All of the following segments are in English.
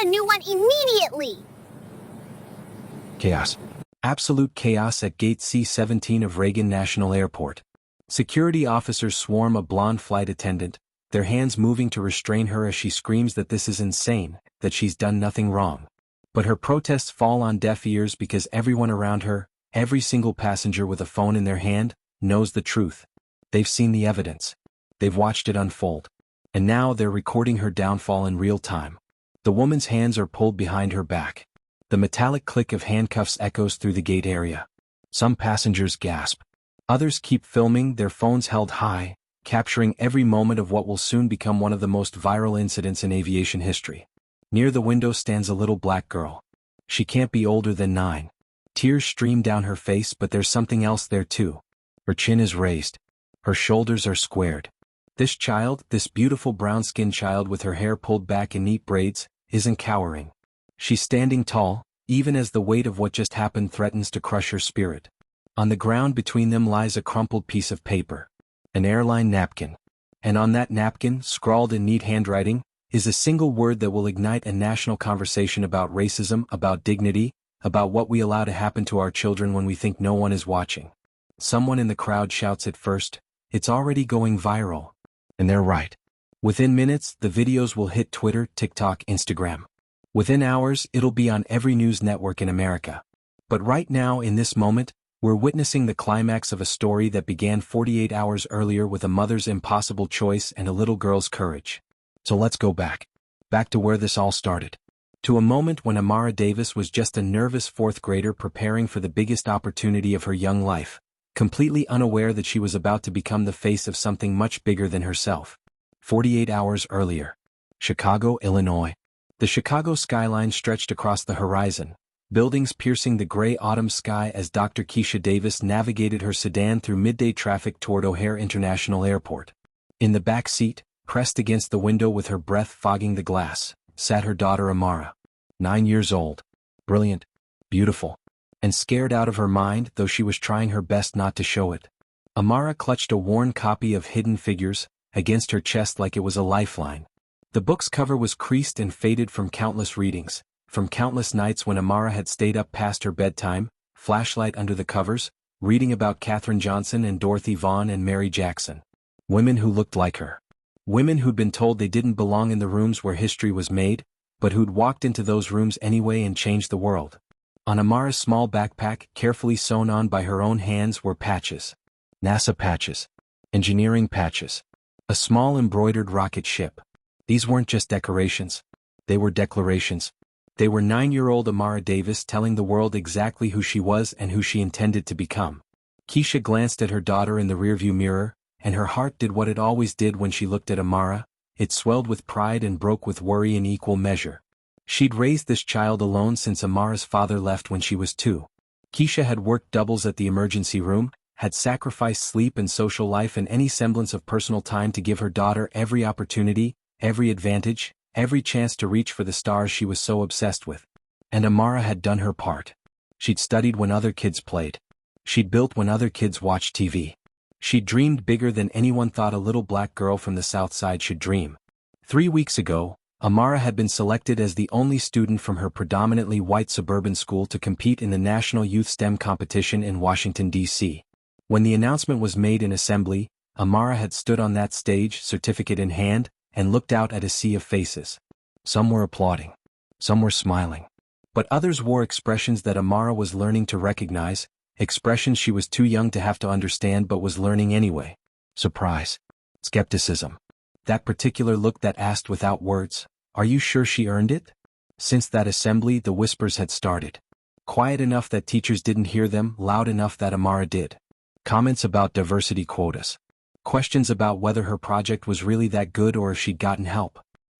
a new one immediately! Chaos. Absolute chaos at Gate C-17 of Reagan National Airport. Security officers swarm a blonde flight attendant, their hands moving to restrain her as she screams that this is insane, that she's done nothing wrong. But her protests fall on deaf ears because everyone around her, every single passenger with a phone in their hand, knows the truth. They've seen the evidence. They've watched it unfold. And now they're recording her downfall in real time. The woman's hands are pulled behind her back. The metallic click of handcuffs echoes through the gate area. Some passengers gasp. Others keep filming, their phones held high, capturing every moment of what will soon become one of the most viral incidents in aviation history. Near the window stands a little black girl. She can't be older than 9. Tears stream down her face, but there's something else there too. Her chin is raised. Her shoulders are squared. This child, this beautiful brown-skinned child with her hair pulled back in neat braids, isn't cowering. She's standing tall, even as the weight of what just happened threatens to crush her spirit. On the ground between them lies a crumpled piece of paper. An airline napkin. And on that napkin, scrawled in neat handwriting, is a single word that will ignite a national conversation about racism, about dignity, about what we allow to happen to our children when we think no one is watching. Someone in the crowd shouts it first, "It's already going viral." And they're right. Within minutes, the videos will hit Twitter, TikTok, Instagram. Within hours, it'll be on every news network in America. But right now, in this moment, we're witnessing the climax of a story that began 48 hours earlier with a mother's impossible choice and a little girl's courage. So let's go back. Back to where this all started. To a moment when Amara Davis was just a nervous 4th grader preparing for the biggest opportunity of her young life, completely unaware that she was about to become the face of something much bigger than herself. 48 hours earlier. Chicago, Illinois. The Chicago skyline stretched across the horizon, buildings piercing the gray autumn sky as Dr. Keisha Davis navigated her sedan through midday traffic toward O'Hare International Airport. In the back seat, pressed against the window with her breath fogging the glass, sat her daughter Amara. 9 years old. Brilliant. Beautiful. And scared out of her mind, though she was trying her best not to show it. Amara clutched a worn copy of Hidden Figures against her chest like it was a lifeline. The book's cover was creased and faded from countless readings, from countless nights when Amara had stayed up past her bedtime, flashlight under the covers, reading about Katherine Johnson and Dorothy Vaughan and Mary Jackson. Women who looked like her. Women who'd been told they didn't belong in the rooms where history was made, but who'd walked into those rooms anyway and changed the world. On Amara's small backpack, carefully sewn on by her own hands, were patches. NASA patches. Engineering patches. A small embroidered rocket ship. These weren't just decorations. They were declarations. They were 9-year-old Amara Davis telling the world exactly who she was and who she intended to become. Keisha glanced at her daughter in the rearview mirror, and her heart did what it always did when she looked at Amara. It swelled with pride and broke with worry in equal measure. She'd raised this child alone since Amara's father left when she was 2. Keisha had worked doubles at the emergency room, had sacrificed sleep and social life and any semblance of personal time to give her daughter every opportunity, every advantage, every chance to reach for the stars she was so obsessed with. And Amara had done her part. She'd studied when other kids played. She'd built when other kids watched TV. She'd dreamed bigger than anyone thought a little black girl from the South Side should dream. 3 weeks ago, Amara had been selected as the only student from her predominantly white suburban school to compete in the National Youth STEM competition in Washington, D.C. When the announcement was made in assembly, Amara had stood on that stage, certificate in hand, and looked out at a sea of faces. Some were applauding. Some were smiling. But others wore expressions that Amara was learning to recognize, expressions she was too young to have to understand but was learning anyway. Surprise. Skepticism. That particular look that asked without words, "Are you sure she earned it?" Since that assembly, the whispers had started. Quiet enough that teachers didn't hear them, loud enough that Amara did. Comments about diversity quotas. Questions about whether her project was really that good or if she'd gotten help.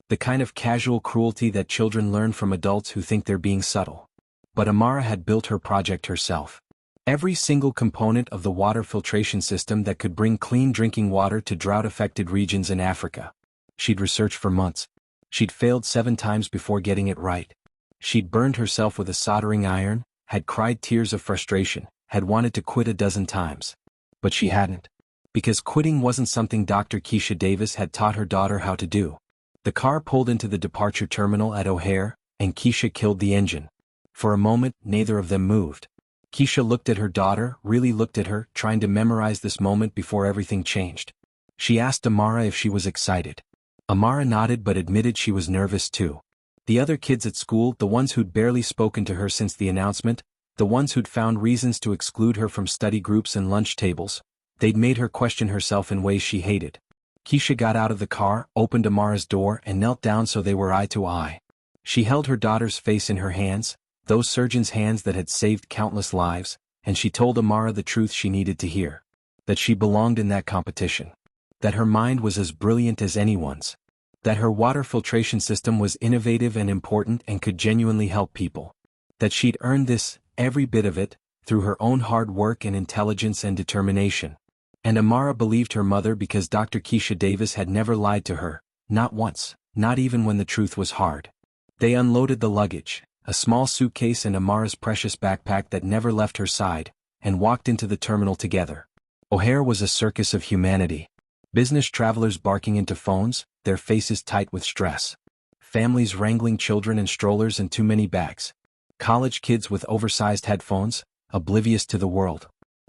The kind of casual cruelty that children learn from adults who think they're being subtle. But Amara had built her project herself. Every single component of the water filtration system that could bring clean drinking water to drought-affected regions in Africa. She'd researched for months. She'd failed 7 times before getting it right. She'd burned herself with a soldering iron, had cried tears of frustration, had wanted to quit a dozen times. But she hadn't. Because quitting wasn't something Dr. Keisha Davis had taught her daughter how to do. The car pulled into the departure terminal at O'Hare, and Keisha killed the engine. For a moment, neither of them moved. Keisha looked at her daughter, really looked at her, trying to memorize this moment before everything changed. She asked Amara if she was excited. Amara nodded but admitted she was nervous too. The other kids at school, the ones who'd barely spoken to her since the announcement, the ones who'd found reasons to exclude her from study groups and lunch tables, they'd made her question herself in ways she hated. Keisha got out of the car, opened Amara's door and knelt down so they were eye to eye. She held her daughter's face in her hands, those surgeons' hands that had saved countless lives, and she told Amara the truth she needed to hear. That she belonged in that competition. That her mind was as brilliant as anyone's. That her water filtration system was innovative and important and could genuinely help people. That she'd earned this, every bit of it, through her own hard work and intelligence and determination. And Amara believed her mother because Dr. Keisha Davis had never lied to her, not once, not even when the truth was hard. They unloaded the luggage, a small suitcase and Amara's precious backpack that never left her side, and walked into the terminal together. O'Hare was a circus of humanity. Business travelers barking into phones, their faces tight with stress. Families wrangling children in strollers and too many bags. College kids with oversized headphones, oblivious to the world.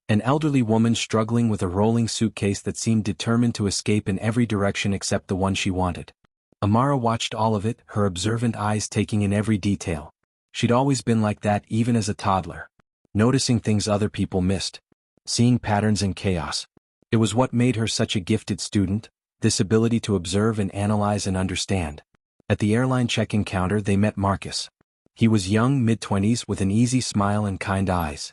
An elderly woman struggling with a rolling suitcase that seemed determined to escape in every direction except the one she wanted. Amara watched all of it, her observant eyes taking in every detail. She'd always been like that even as a toddler. Noticing things other people missed. Seeing patterns in chaos. It was what made her such a gifted student, this ability to observe and analyze and understand. At the airline check-in counter they met Marcus. He was young, mid-20s with an easy smile and kind eyes.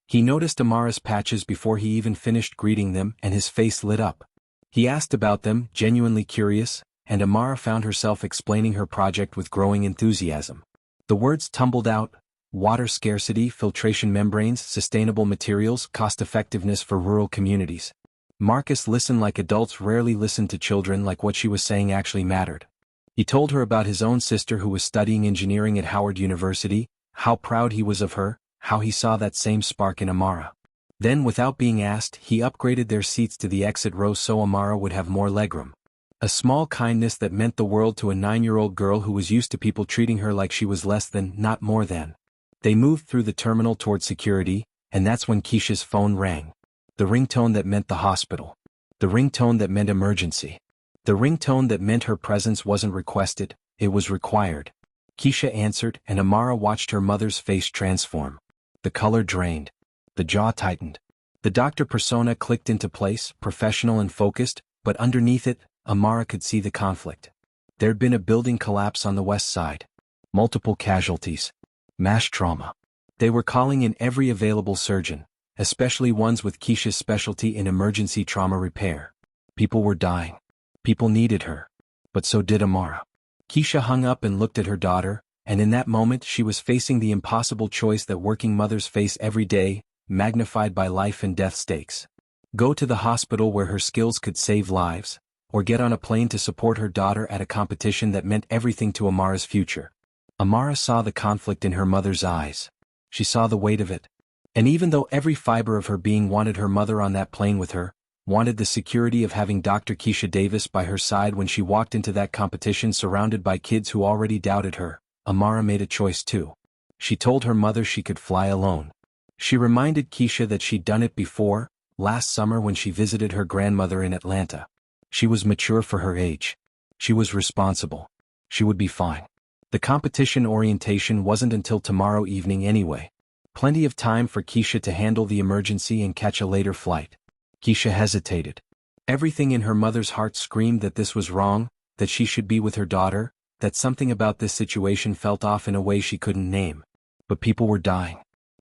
He noticed Amara's patches before he even finished greeting them and his face lit up. He asked about them, genuinely curious, and Amara found herself explaining her project with growing enthusiasm. The words tumbled out: water scarcity, filtration membranes, sustainable materials, cost-effectiveness for rural communities. Marcus listened like adults rarely listened to children, like what she was saying actually mattered. He told her about his own sister who was studying engineering at Howard University, how proud he was of her, how he saw that same spark in Amara. Then, without being asked, he upgraded their seats to the exit row so Amara would have more legroom. A small kindness that meant the world to a 9-year-old girl who was used to people treating her like she was less than, not more than. They moved through the terminal toward security, and that's when Keisha's phone rang. The ringtone that meant the hospital. The ringtone that meant emergency. The ringtone that meant her presence wasn't requested, it was required. Keisha answered, and Amara watched her mother's face transform. The color drained. The jaw tightened. The doctor persona clicked into place, professional and focused, but underneath it, Amara could see the conflict. There'd been a building collapse on the west side. Multiple casualties. Mass trauma. They were calling in every available surgeon, especially ones with Keisha's specialty in emergency trauma repair. People were dying. People needed her. But so did Amara. Keisha hung up and looked at her daughter, and in that moment she was facing the impossible choice that working mothers face every day, magnified by life and death stakes. Go to the hospital where her skills could save lives, or get on a plane to support her daughter at a competition that meant everything to Amara's future. Amara saw the conflict in her mother's eyes. She saw the weight of it. And even though every fiber of her being wanted her mother on that plane with her, wanted the security of having Dr. Keisha Davis by her side when she walked into that competition surrounded by kids who already doubted her, Amara made a choice too. She told her mother she could fly alone. She reminded Keisha that she'd done it before, last summer when she visited her grandmother in Atlanta. She was mature for her age. She was responsible. She would be fine. The competition orientation wasn't until tomorrow evening anyway. Plenty of time for Keisha to handle the emergency and catch a later flight. Keisha hesitated. Everything in her mother's heart screamed that this was wrong, that she should be with her daughter, that something about this situation felt off in a way she couldn't name. But people were dying.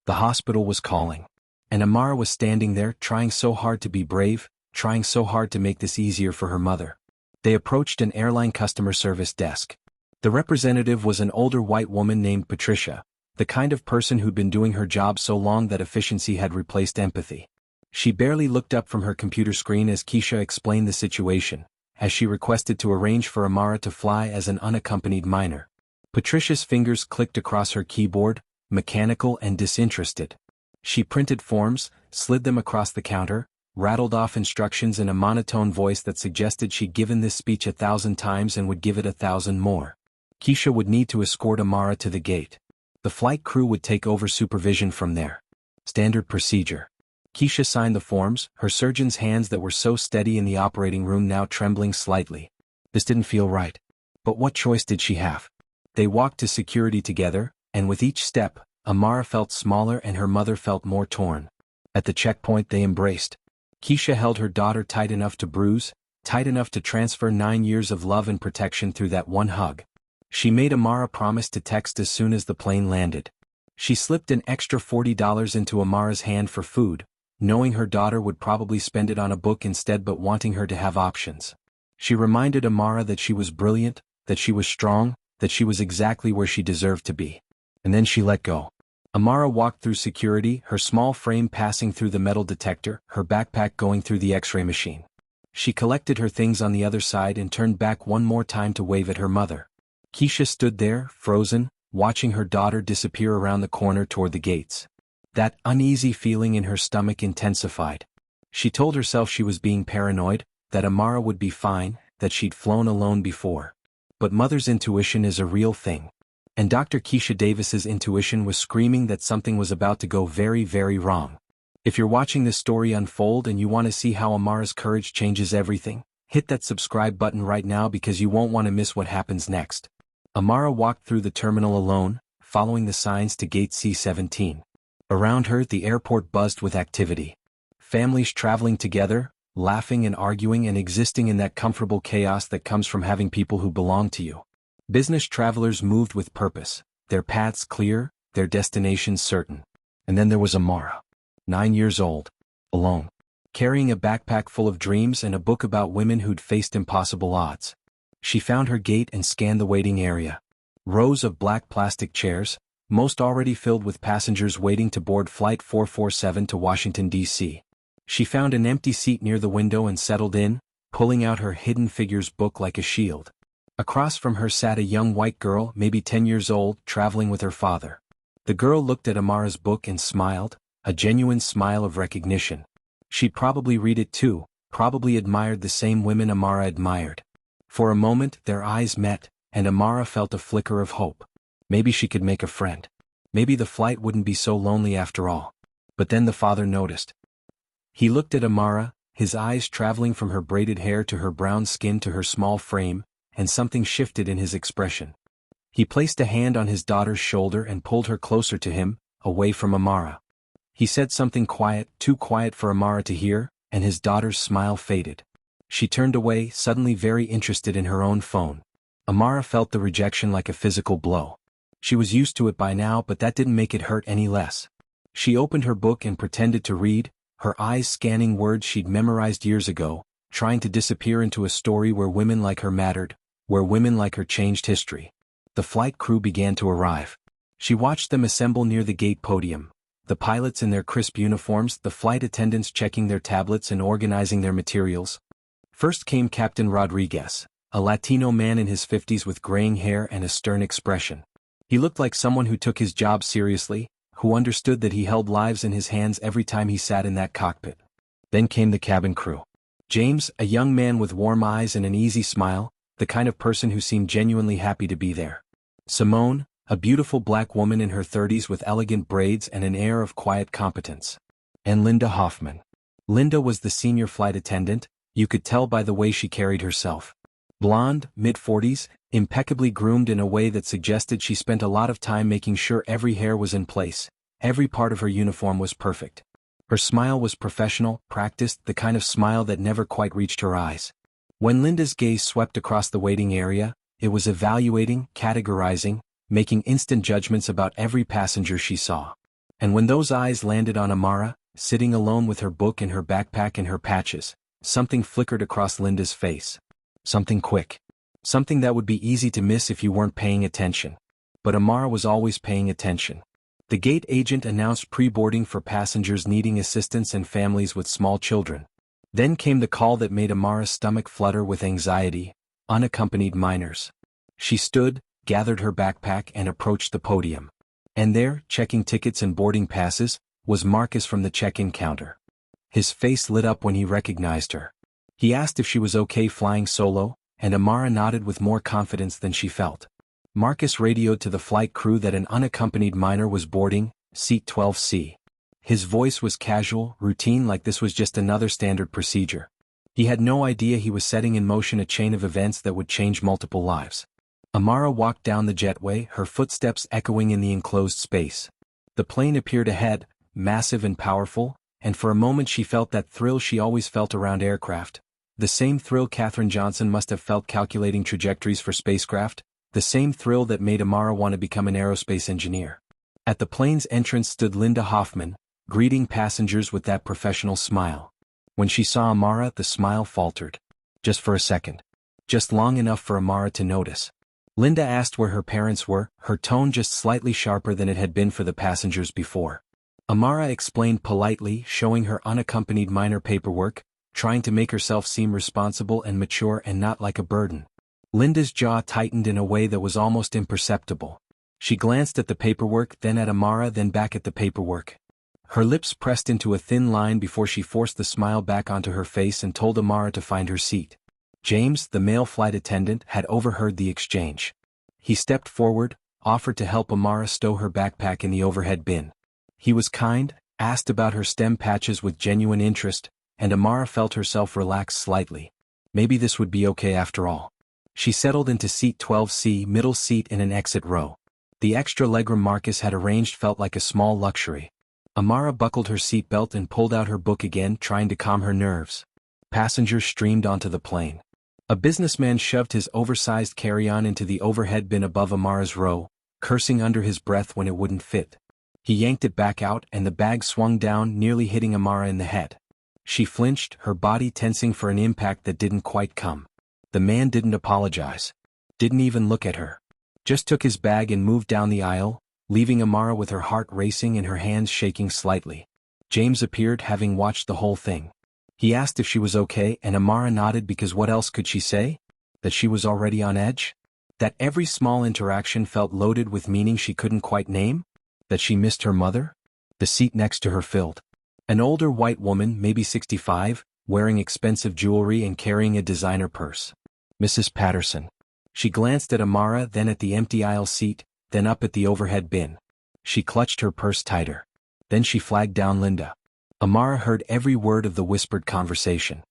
The hospital was calling. And Amara was standing there, trying so hard to be brave, trying so hard to make this easier for her mother. They approached an airline customer service desk. The representative was an older white woman named Patricia, the kind of person who'd been doing her job so long that efficiency had replaced empathy. She barely looked up from her computer screen as Keisha explained the situation, as she requested to arrange for Amara to fly as an unaccompanied minor. Patricia's fingers clicked across her keyboard, mechanical and disinterested. She printed forms, slid them across the counter, rattled off instructions in a monotone voice that suggested she'd given this speech 1,000 times and would give it 1,000 more. Keisha would need to escort Amara to the gate. The flight crew would take over supervision from there. Standard procedure. Keisha signed the forms, her surgeon's hands that were so steady in the operating room now trembling slightly. This didn't feel right. But what choice did she have? They walked to security together, and with each step, Amara felt smaller and her mother felt more torn. At the checkpoint they embraced. Keisha held her daughter tight enough to bruise, tight enough to transfer 9 years of love and protection through that one hug. She made Amara promise to text as soon as the plane landed. She slipped an extra $40 into Amara's hand for food, knowing her daughter would probably spend it on a book instead but wanting her to have options. She reminded Amara that she was brilliant, that she was strong, that she was exactly where she deserved to be. And then she let go. Amara walked through security, her small frame passing through the metal detector, her backpack going through the X-ray machine. She collected her things on the other side and turned back one more time to wave at her mother. Keisha stood there, frozen, watching her daughter disappear around the corner toward the gates. That uneasy feeling in her stomach intensified. She told herself she was being paranoid, that Amara would be fine, that she'd flown alone before. But mother's intuition is a real thing. And Dr. Keisha Davis's intuition was screaming that something was about to go very, very wrong. If you're watching this story unfold and you want to see how Amara's courage changes everything, hit that subscribe button right now because you won't want to miss what happens next. Amara walked through the terminal alone, following the signs to gate C-17. Around her, the airport buzzed with activity. Families traveling together, laughing and arguing and existing in that comfortable chaos that comes from having people who belong to you. Business travelers moved with purpose, their paths clear, their destinations certain. And then there was Amara. 9 years old. Alone. Carrying a backpack full of dreams and a book about women who'd faced impossible odds. She found her gate and scanned the waiting area. Rows of black plastic chairs, most already filled with passengers waiting to board Flight 447 to Washington, D.C. She found an empty seat near the window and settled in, pulling out her Hidden Figures book like a shield. Across from her sat a young white girl, maybe 10 years old, traveling with her father. The girl looked at Amara's book and smiled, a genuine smile of recognition. She'd probably read it too, probably admired the same women Amara admired. For a moment their eyes met, and Amara felt a flicker of hope. Maybe she could make a friend. Maybe the flight wouldn't be so lonely after all. But then the father noticed. He looked at Amara, his eyes traveling from her braided hair to her brown skin to her small frame, and something shifted in his expression. He placed a hand on his daughter's shoulder and pulled her closer to him, away from Amara. He said something quiet, too quiet for Amara to hear, and his daughter's smile faded. She turned away, suddenly very interested in her own phone. Amara felt the rejection like a physical blow. She was used to it by now, but that didn't make it hurt any less. She opened her book and pretended to read, her eyes scanning words she'd memorized years ago, trying to disappear into a story where women like her mattered, where women like her changed history. The flight crew began to arrive. She watched them assemble near the gate podium. The pilots in their crisp uniforms, the flight attendants checking their tablets and organizing their materials. First came Captain Rodriguez, a Latino man in his 50s with graying hair and a stern expression. He looked like someone who took his job seriously, who understood that he held lives in his hands every time he sat in that cockpit. Then came the cabin crew. James, a young man with warm eyes and an easy smile, the kind of person who seemed genuinely happy to be there. Simone, a beautiful black woman in her 30s with elegant braids and an air of quiet competence. And Linda Hoffman. Linda was the senior flight attendant, you could tell by the way she carried herself. Blonde, mid-40s, impeccably groomed in a way that suggested she spent a lot of time making sure every hair was in place, every part of her uniform was perfect. Her smile was professional, practiced, the kind of smile that never quite reached her eyes. When Linda's gaze swept across the waiting area, it was evaluating, categorizing, making instant judgments about every passenger she saw. And when those eyes landed on Amara, sitting alone with her book and her backpack and her patches, something flickered across Linda's face. Something quick. Something that would be easy to miss if you weren't paying attention. But Amara was always paying attention. The gate agent announced pre-boarding for passengers needing assistance and families with small children. Then came the call that made Amara's stomach flutter with anxiety, unaccompanied minors. She stood, gathered her backpack and approached the podium. And there, checking tickets and boarding passes, was Marcus from the check-in counter. His face lit up when he recognized her. He asked if she was okay flying solo, and Amara nodded with more confidence than she felt. Marcus radioed to the flight crew that an unaccompanied minor was boarding, seat 12C. His voice was casual, routine, like this was just another standard procedure. He had no idea he was setting in motion a chain of events that would change multiple lives. Amara walked down the jetway, her footsteps echoing in the enclosed space. The plane appeared ahead, massive and powerful, and for a moment she felt that thrill she always felt around aircraft. The same thrill Katherine Johnson must have felt calculating trajectories for spacecraft, the same thrill that made Amara want to become an aerospace engineer. At the plane's entrance stood Linda Hoffman, greeting passengers with that professional smile. When she saw Amara, the smile faltered. Just for a second. Just long enough for Amara to notice. Linda asked where her parents were, her tone just slightly sharper than it had been for the passengers before. Amara explained politely, showing her unaccompanied minor paperwork, trying to make herself seem responsible and mature and not like a burden. Linda's jaw tightened in a way that was almost imperceptible. She glanced at the paperwork, then at Amara, then back at the paperwork. Her lips pressed into a thin line before she forced the smile back onto her face and told Amara to find her seat. James, the male flight attendant, had overheard the exchange. He stepped forward, offered to help Amara stow her backpack in the overhead bin. He was kind, asked about her STEM patches with genuine interest, and Amara felt herself relax slightly. Maybe this would be okay after all. She settled into seat 12C, middle seat in an exit row. The extra legroom Marcus had arranged felt like a small luxury. Amara buckled her seatbelt and pulled out her book again, trying to calm her nerves. Passengers streamed onto the plane. A businessman shoved his oversized carry-on into the overhead bin above Amara's row, cursing under his breath when it wouldn't fit. He yanked it back out and the bag swung down, nearly hitting Amara in the head. She flinched, her body tensing for an impact that didn't quite come. The man didn't apologize. Didn't even look at her. Just took his bag and moved down the aisle, leaving Amara with her heart racing and her hands shaking slightly. James appeared, having watched the whole thing. He asked if she was okay, and Amara nodded because what else could she say? That she was already on edge? That every small interaction felt loaded with meaning she couldn't quite name? That she missed her mother? The seat next to her filled. An older white woman, maybe 65, wearing expensive jewelry and carrying a designer purse. Mrs. Patterson. She glanced at Amara, then at the empty aisle seat, then up at the overhead bin. She clutched her purse tighter. Then she flagged down Linda. Amara heard every word of the whispered conversation.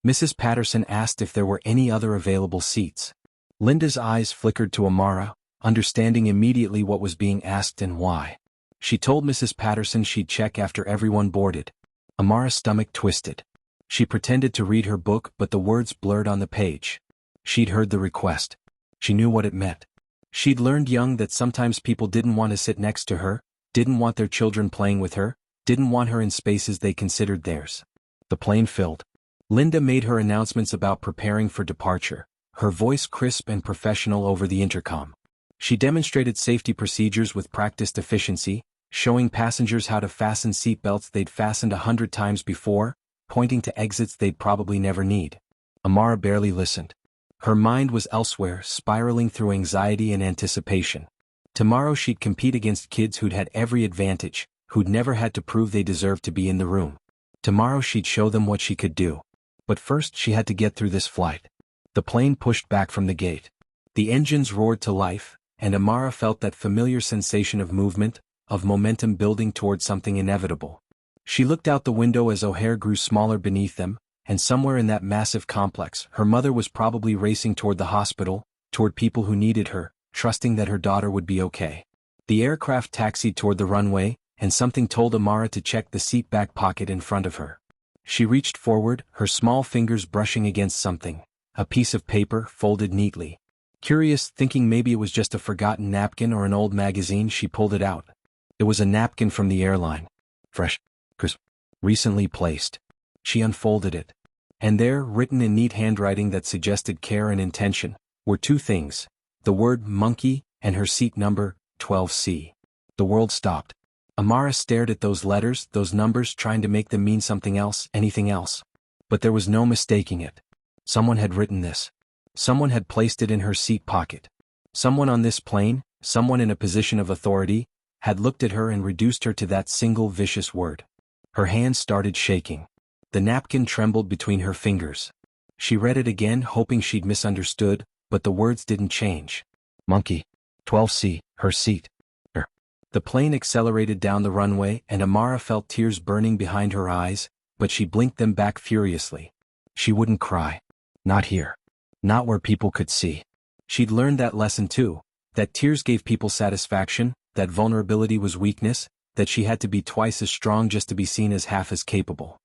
Mrs. Patterson asked if there were any other available seats. Linda's eyes flickered to Amara, understanding immediately what was being asked and why. She told Mrs. Patterson she'd check after everyone boarded. Amara's stomach twisted. She pretended to read her book, but the words blurred on the page. She'd heard the request. She knew what it meant. She'd learned young that sometimes people didn't want to sit next to her, didn't want their children playing with her, didn't want her in spaces they considered theirs. The plane filled. Linda made her announcements about preparing for departure, her voice crisp and professional over the intercom. She demonstrated safety procedures with practiced efficiency, showing passengers how to fasten seatbelts they'd fastened 100 times before, pointing to exits they'd probably never need. Amara barely listened. Her mind was elsewhere, spiraling through anxiety and anticipation. Tomorrow she'd compete against kids who'd had every advantage, who'd never had to prove they deserved to be in the room. Tomorrow she'd show them what she could do. But first she had to get through this flight. The plane pushed back from the gate. The engines roared to life, and Amara felt that familiar sensation of movement, of momentum building toward something inevitable. She looked out the window as O'Hare grew smaller beneath them, and somewhere in that massive complex, her mother was probably racing toward the hospital, toward people who needed her, trusting that her daughter would be okay. The aircraft taxied toward the runway, and something told Amara to check the seat back pocket in front of her. She reached forward, her small fingers brushing against something, a piece of paper folded neatly. Curious, thinking maybe it was just a forgotten napkin or an old magazine, she pulled it out. It was a napkin from the airline. Fresh, crisp, recently placed. She unfolded it. And there, written in neat handwriting that suggested care and intention, were two things: the word monkey and her seat number, 12C. The world stopped. Amara stared at those letters, those numbers, trying to make them mean something else, anything else. But there was no mistaking it. Someone had written this. Someone had placed it in her seat pocket. Someone on this plane, someone in a position of authority, had looked at her and reduced her to that single vicious word. Her hands started shaking. The napkin trembled between her fingers. She read it again, hoping she'd misunderstood, but the words didn't change. Monkey. 12C, her seat. The plane accelerated down the runway and Amara felt tears burning behind her eyes, but she blinked them back furiously. She wouldn't cry. Not here. Not where people could see. She'd learned that lesson too, that tears gave people satisfaction, that vulnerability was weakness, that she had to be twice as strong just to be seen as half as capable.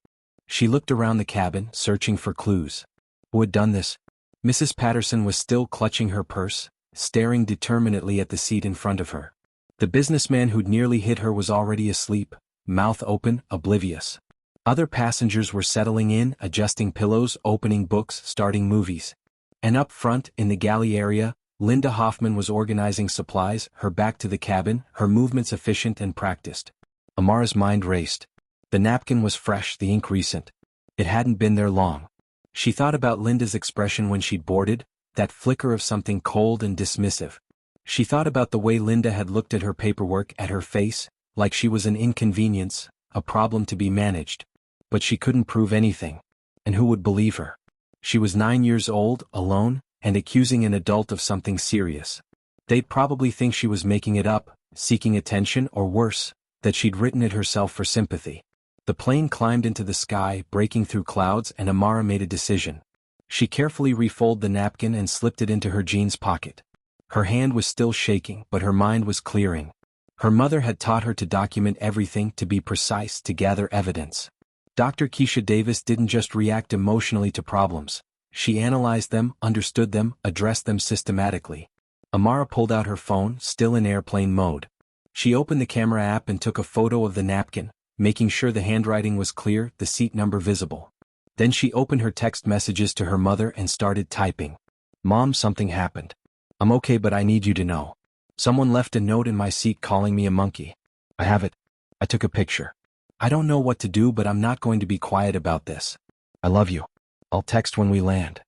She looked around the cabin, searching for clues. Who had done this? Mrs. Patterson was still clutching her purse, staring determinedly at the seat in front of her. The businessman who'd nearly hit her was already asleep, mouth open, oblivious. Other passengers were settling in, adjusting pillows, opening books, starting movies. And up front, in the galley area, Linda Hoffman was organizing supplies, her back to the cabin, her movements efficient and practiced. Amara's mind raced. The napkin was fresh, the ink recent. It hadn't been there long. She thought about Linda's expression when she'd boarded, that flicker of something cold and dismissive. She thought about the way Linda had looked at her paperwork, at her face, like she was an inconvenience, a problem to be managed. But she couldn't prove anything. And who would believe her? She was 9 years old, alone, and accusing an adult of something serious. They'd probably think she was making it up, seeking attention, or worse, that she'd written it herself for sympathy. The plane climbed into the sky, breaking through clouds, and Amara made a decision. She carefully refolded the napkin and slipped it into her jeans pocket. Her hand was still shaking, but her mind was clearing. Her mother had taught her to document everything, to be precise, to gather evidence. Dr. Keisha Davis didn't just react emotionally to problems. She analyzed them, understood them, addressed them systematically. Amara pulled out her phone, still in airplane mode. She opened the camera app and took a photo of the napkin, making sure the handwriting was clear, the seat number visible. Then she opened her text messages to her mother and started typing. Mom, something happened. I'm okay, but I need you to know. Someone left a note in my seat calling me a monkey. I have it. I took a picture. I don't know what to do, but I'm not going to be quiet about this. I love you. I'll text when we land.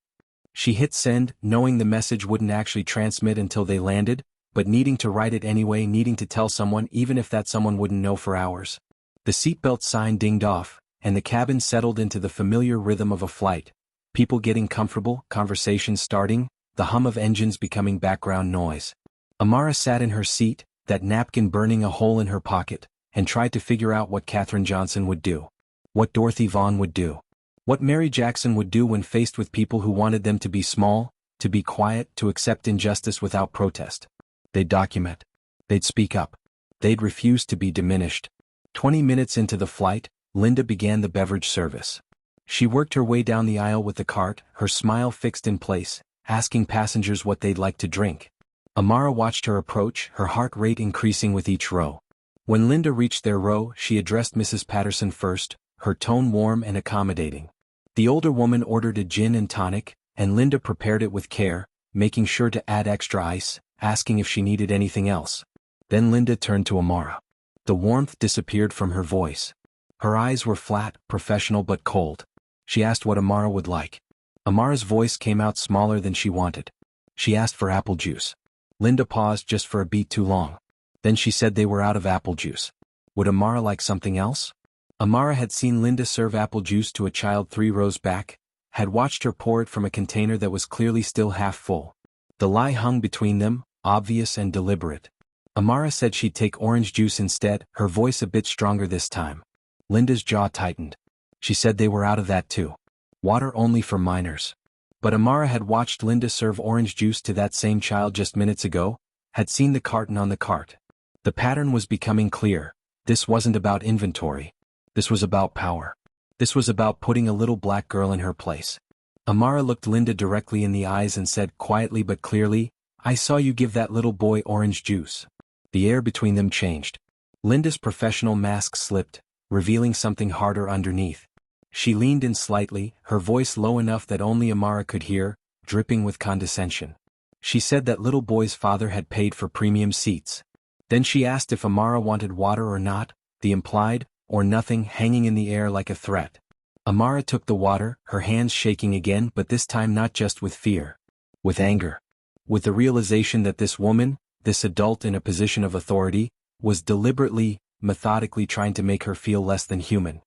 She hit send, knowing the message wouldn't actually transmit until they landed, but needing to write it anyway, needing to tell someone even if that someone wouldn't know for hours. The seatbelt sign dinged off, and the cabin settled into the familiar rhythm of a flight. People getting comfortable, conversations starting, the hum of engines becoming background noise. Amara sat in her seat, that napkin burning a hole in her pocket, and tried to figure out what Katherine Johnson would do. What Dorothy Vaughan would do. What Mary Jackson would do when faced with people who wanted them to be small, to be quiet, to accept injustice without protest. They'd document. They'd speak up. They'd refuse to be diminished. 20 minutes into the flight, Linda began the beverage service. She worked her way down the aisle with the cart, her smile fixed in place, asking passengers what they'd like to drink. Amara watched her approach, her heart rate increasing with each row. When Linda reached their row, she addressed Mrs. Patterson first, her tone warm and accommodating. The older woman ordered a gin and tonic, and Linda prepared it with care, making sure to add extra ice, asking if she needed anything else. Then Linda turned to Amara. The warmth disappeared from her voice. Her eyes were flat, professional but cold. She asked what Amara would like. Amara's voice came out smaller than she wanted. She asked for apple juice. Linda paused just for a beat too long. Then she said they were out of apple juice. Would Amara like something else? Amara had seen Linda serve apple juice to a child 3 rows back, had watched her pour it from a container that was clearly still half full. The lie hung between them, obvious and deliberate. Amara said she'd take orange juice instead, her voice a bit stronger this time. Linda's jaw tightened. She said they were out of that too. Water only for minors. But Amara had watched Linda serve orange juice to that same child just minutes ago, had seen the carton on the cart. The pattern was becoming clear. This wasn't about inventory. This was about power. This was about putting a little black girl in her place. Amara looked Linda directly in the eyes and said quietly but clearly, I saw you give that little boy orange juice. The air between them changed. Linda's professional mask slipped, revealing something harder underneath. She leaned in slightly, her voice low enough that only Amara could hear, dripping with condescension. She said that little boy's father had paid for premium seats. Then she asked if Amara wanted water or not, the implied, or nothing hanging in the air like a threat. Amara took the water, her hands shaking again, but this time not just with fear. With anger. With the realization that this woman, this adult in a position of authority, was deliberately, methodically trying to make her feel less than human.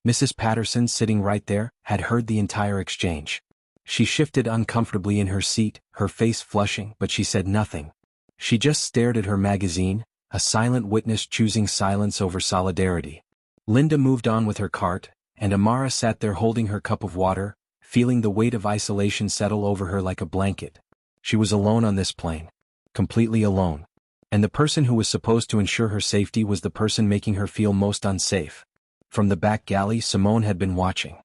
Mrs. Patterson, sitting right there, had heard the entire exchange. She shifted uncomfortably in her seat, her face flushing, but she said nothing. She just stared at her magazine, a silent witness choosing silence over solidarity. Linda moved on with her cart, and Amara sat there holding her cup of water, feeling the weight of isolation settle over her like a blanket. She was alone on this plane. Completely alone. And the person who was supposed to ensure her safety was the person making her feel most unsafe. From the back galley, Simone had been watching.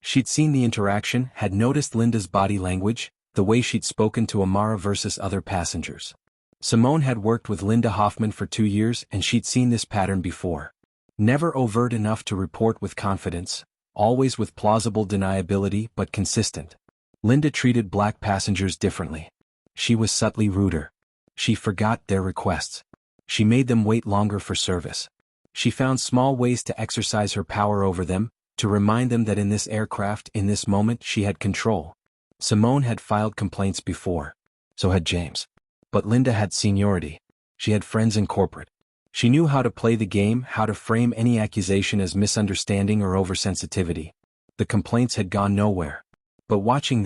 She'd seen the interaction, had noticed Linda's body language, the way she'd spoken to Amara versus other passengers. Simone had worked with Linda Hoffman for 2 years and she'd seen this pattern before. Never overt enough to report with confidence, always with plausible deniability but consistent. Linda treated black passengers differently. She was subtly ruder. She forgot their requests. She made them wait longer for service. She found small ways to exercise her power over them, to remind them that in this aircraft, in this moment, she had control. Simone had filed complaints before. So had James. But Linda had seniority. She had friends in corporate. She knew how to play the game, how to frame any accusation as misunderstanding or oversensitivity. The complaints had gone nowhere. But watching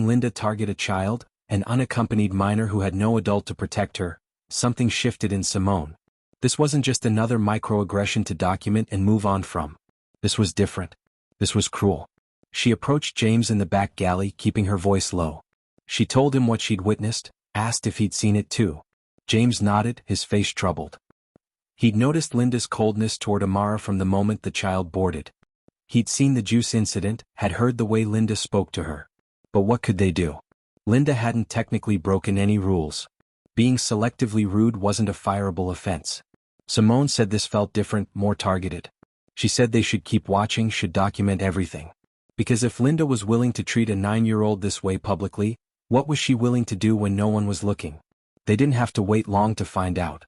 Linda target a child, an unaccompanied minor who had no adult to protect her, something shifted in Simone. This wasn't just another microaggression to document and move on from. This was different. This was cruel. She approached James in the back galley, keeping her voice low. She told him what she'd witnessed, asked if he'd seen it too. James nodded, his face troubled. He'd noticed Linda's coldness toward Amara from the moment the child boarded. He'd seen the juice incident, had heard the way Linda spoke to her. But what could they do? Linda hadn't technically broken any rules. Being selectively rude wasn't a fireable offense. Simone said this felt different, more targeted. She said they should keep watching, should document everything. Because if Linda was willing to treat a 9-year-old this way publicly, what was she willing to do when no one was looking? They didn't have to wait long to find out.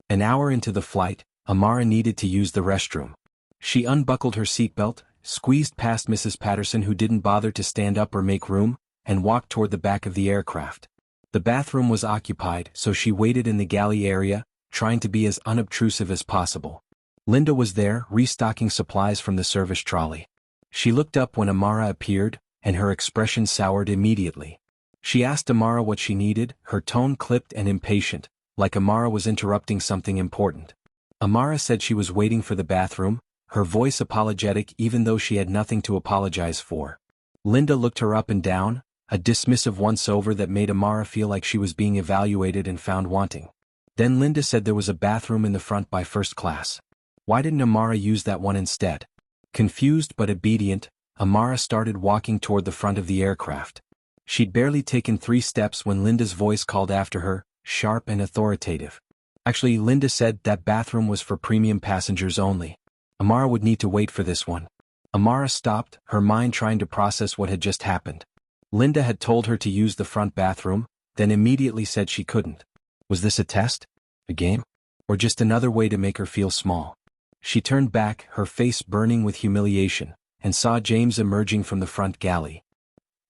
An hour into the flight, Amara needed to use the restroom. She unbuckled her seatbelt, squeezed past Mrs. Patterson who didn't bother to stand up or make room, and walked toward the back of the aircraft. The bathroom was occupied, so she waited in the galley area, trying to be as unobtrusive as possible. Linda was there, restocking supplies from the service trolley. She looked up when Amara appeared, and her expression soured immediately. She asked Amara what she needed, her tone clipped and impatient, like Amara was interrupting something important. Amara said she was waiting for the bathroom, her voice apologetic even though she had nothing to apologize for. Linda looked her up and down, a dismissive once-over that made Amara feel like she was being evaluated and found wanting. Then Linda said there was a bathroom in the front by first class. Why didn't Amara use that one instead? Confused but obedient, Amara started walking toward the front of the aircraft. She'd barely taken 3 steps when Linda's voice called after her, sharp and authoritative. Actually, Linda said that bathroom was for premium passengers only. Amara would need to wait for this one. Amara stopped, her mind trying to process what had just happened. Linda had told her to use the front bathroom, then immediately said she couldn't. Was this a test? A game? Or just another way to make her feel small? She turned back, her face burning with humiliation, and saw James emerging from the front galley.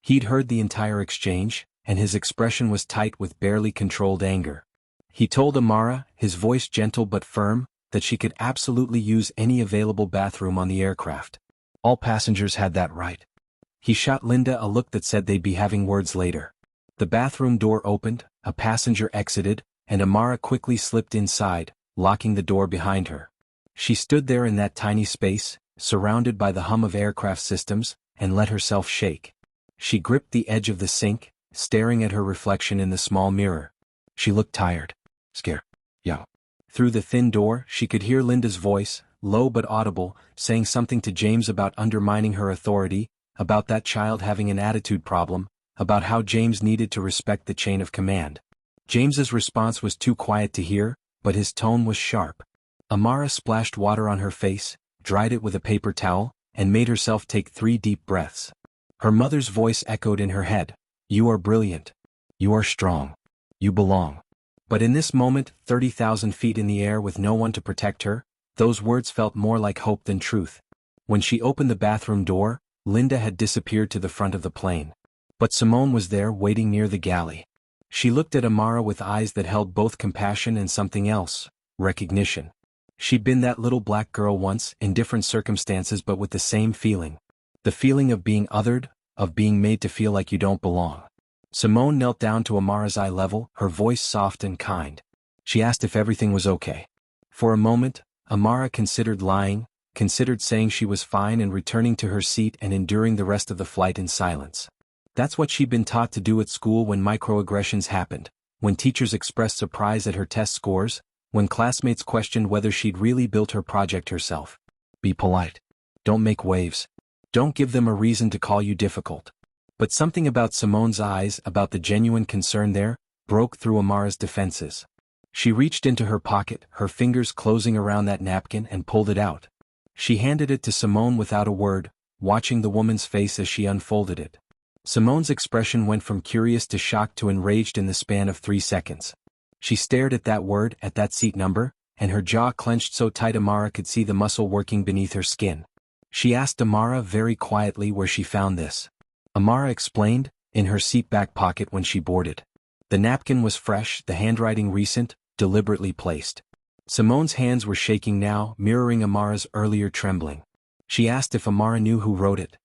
He'd heard the entire exchange, and his expression was tight with barely controlled anger. He told Amara, his voice gentle but firm, that she could absolutely use any available bathroom on the aircraft. All passengers had that right. He shot Linda a look that said they'd be having words later. The bathroom door opened, a passenger exited, and Amara quickly slipped inside, locking the door behind her. She stood there in that tiny space, surrounded by the hum of aircraft systems, and let herself shake. She gripped the edge of the sink, staring at her reflection in the small mirror. She looked tired. Scared. Yeah. Through the thin door, she could hear Linda's voice, low but audible, saying something to James about undermining her authority, about that child having an attitude problem, about how James needed to respect the chain of command. James's response was too quiet to hear, but his tone was sharp. Amara splashed water on her face, dried it with a paper towel, and made herself take 3 deep breaths. Her mother's voice echoed in her head. You are brilliant. You are strong. You belong. But in this moment, 30,000 feet in the air with no one to protect her, those words felt more like hope than truth. When she opened the bathroom door, Linda had disappeared to the front of the plane. But Simone was there waiting near the galley. She looked at Amara with eyes that held both compassion and something else, recognition. She'd been that little black girl once, in different circumstances but with the same feeling. The feeling of being othered, of being made to feel like you don't belong. Simone knelt down to Amara's eye level, her voice soft and kind. She asked if everything was okay. For a moment, Amara considered lying, considered saying she was fine and returning to her seat and enduring the rest of the flight in silence. That's what she'd been taught to do at school when microaggressions happened, when teachers expressed surprise at her test scores, when classmates questioned whether she'd really built her project herself. Be polite. Don't make waves. Don't give them a reason to call you difficult. But something about Simone's eyes, about the genuine concern there, broke through Amara's defenses. She reached into her pocket, her fingers closing around that napkin, and pulled it out. She handed it to Simone without a word, watching the woman's face as she unfolded it. Simone's expression went from curious to shocked to enraged in the span of 3 seconds. She stared at that word, at that seat number, and her jaw clenched so tight Amara could see the muscle working beneath her skin. She asked Amara very quietly where she found this. Amara explained, in her seat back pocket when she boarded. The napkin was fresh, the handwriting recent, deliberately placed. Simone's hands were shaking now, mirroring Amara's earlier trembling. She asked if Amara knew who wrote it.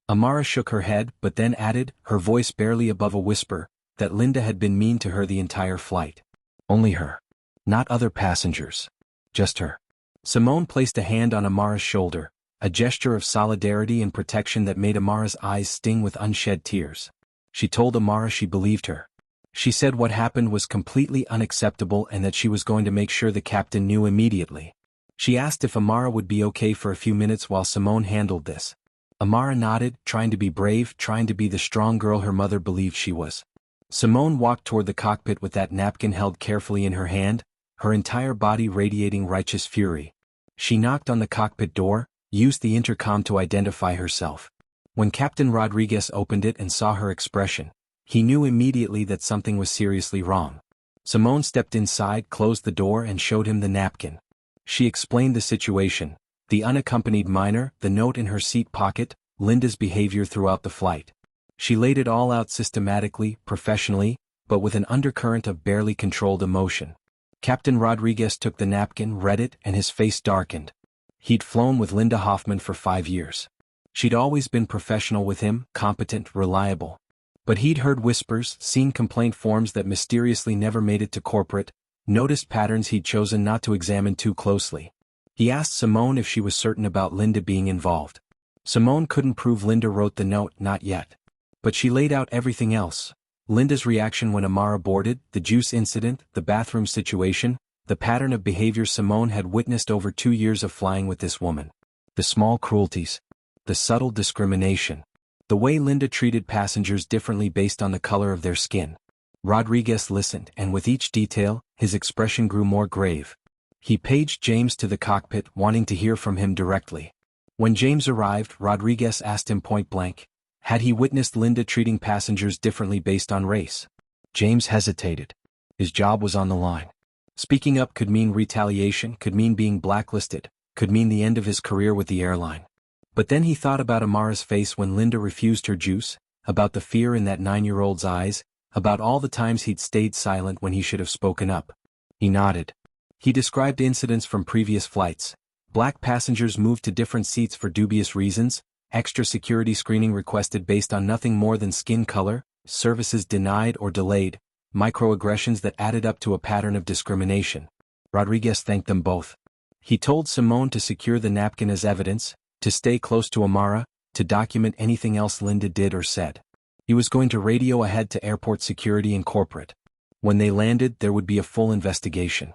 Amara shook her head, but then added, her voice barely above a whisper, that Linda had been mean to her the entire flight. Only her. Not other passengers. Just her. Simone placed a hand on Amara's shoulder, a gesture of solidarity and protection that made Amara's eyes sting with unshed tears. She told Amara she believed her. She said what happened was completely unacceptable and that she was going to make sure the captain knew immediately. She asked if Amara would be okay for a few minutes while Simone handled this. Amara nodded, trying to be brave, trying to be the strong girl her mother believed she was. Simone walked toward the cockpit with that napkin held carefully in her hand, her entire body radiating righteous fury. She knocked on the cockpit door, used the intercom to identify herself. When Captain Rodriguez opened it and saw her expression, he knew immediately that something was seriously wrong. Simone stepped inside, closed the door and showed him the napkin. She explained the situation, the unaccompanied minor, the note in her seat pocket, Linda's behavior throughout the flight. She laid it all out systematically, professionally, but with an undercurrent of barely controlled emotion. Captain Rodriguez took the napkin, read it, and his face darkened. He'd flown with Linda Hoffman for 5 years. She'd always been professional with him, competent, reliable. But he'd heard whispers, seen complaint forms that mysteriously never made it to corporate, noticed patterns he'd chosen not to examine too closely. He asked Simone if she was certain about Linda being involved. Simone couldn't prove Linda wrote the note, not yet. But she laid out everything else. Linda's reaction when Amara boarded, the juice incident, the bathroom situation, the pattern of behavior Simone had witnessed over 2 years of flying with this woman. The small cruelties. The subtle discrimination. The way Linda treated passengers differently based on the color of their skin. Rodriguez listened, and with each detail, his expression grew more grave. He paged James to the cockpit, wanting to hear from him directly. When James arrived, Rodriguez asked him point-blank, had he witnessed Linda treating passengers differently based on race? James hesitated. His job was on the line. Speaking up could mean retaliation, could mean being blacklisted, could mean the end of his career with the airline. But then he thought about Amara's face when Linda refused her juice, about the fear in that 9-year-old's eyes, about all the times he'd stayed silent when he should have spoken up. He nodded. He described incidents from previous flights. Black passengers moved to different seats for dubious reasons, extra security screening requested based on nothing more than skin color, services denied or delayed, microaggressions that added up to a pattern of discrimination. Rodriguez thanked them both. He told Simone to secure the napkin as evidence, to stay close to Amara, to document anything else Linda did or said. He was going to radio ahead to airport security and corporate. When they landed, there would be a full investigation.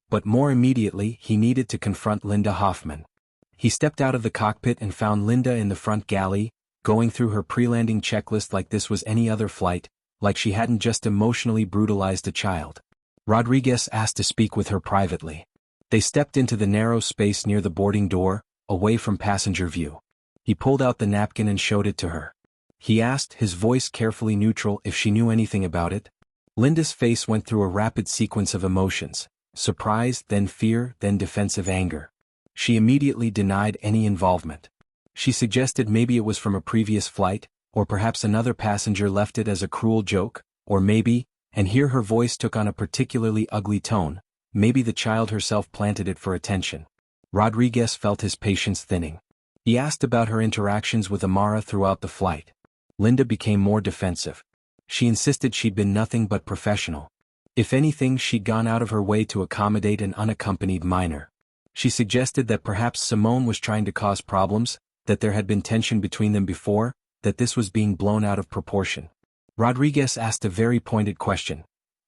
But more immediately, he needed to confront Linda Hoffman. He stepped out of the cockpit and found Linda in the front galley, going through her pre-landing checklist like this was any other flight, like she hadn't just emotionally brutalized a child. Rodriguez asked to speak with her privately. They stepped into the narrow space near the boarding door, away from passenger view. He pulled out the napkin and showed it to her. He asked, his voice carefully neutral, if she knew anything about it. Linda's face went through a rapid sequence of emotions, surprise, then fear, then defensive anger. She immediately denied any involvement. She suggested maybe it was from a previous flight, or perhaps another passenger left it as a cruel joke, or maybe, and here her voice took on a particularly ugly tone, maybe the child herself planted it for attention. Rodriguez felt his patience thinning. He asked about her interactions with Amara throughout the flight. Linda became more defensive. She insisted she'd been nothing but professional. If anything, she'd gone out of her way to accommodate an unaccompanied minor. She suggested that perhaps Simone was trying to cause problems, that there had been tension between them before, that this was being blown out of proportion. Rodriguez asked a very pointed question.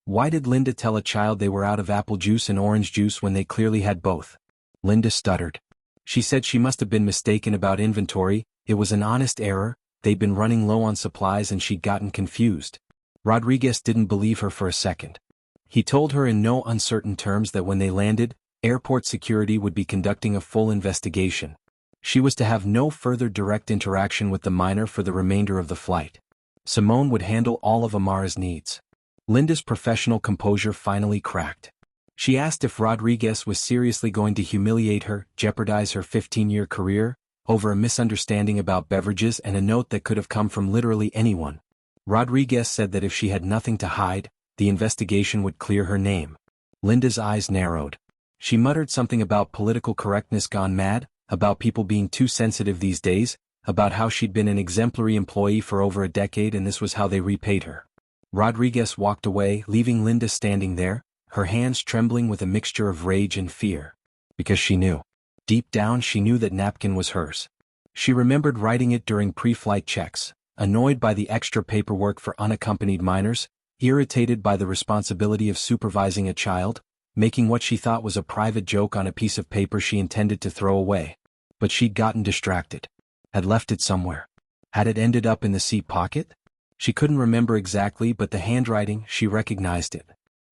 Why did Linda tell a child they were out of apple juice and orange juice when they clearly had both? Linda stuttered. She said she must have been mistaken about inventory, it was an honest error, they'd been running low on supplies and she'd gotten confused. Rodriguez didn't believe her for a second. He told her in no uncertain terms that when they landed, airport security would be conducting a full investigation. She was to have no further direct interaction with the minor for the remainder of the flight. Simone would handle all of Amara's needs. Linda's professional composure finally cracked. She asked if Rodriguez was seriously going to humiliate her, jeopardize her 15-year career, over a misunderstanding about beverages and a note that could have come from literally anyone. Rodriguez said that if she had nothing to hide, the investigation would clear her name. Linda's eyes narrowed. She muttered something about political correctness gone mad, about people being too sensitive these days, about how she'd been an exemplary employee for over a decade and this was how they repaid her. Rodriguez walked away, leaving Linda standing there, her hands trembling with a mixture of rage and fear. Because she knew. Deep down she knew that napkin was hers. She remembered writing it during pre-flight checks, annoyed by the extra paperwork for unaccompanied minors, irritated by the responsibility of supervising a child, making what she thought was a private joke on a piece of paper she intended to throw away. But she'd gotten distracted. Had left it somewhere. Had it ended up in the seat pocket? She couldn't remember exactly, but the handwriting, she recognized it.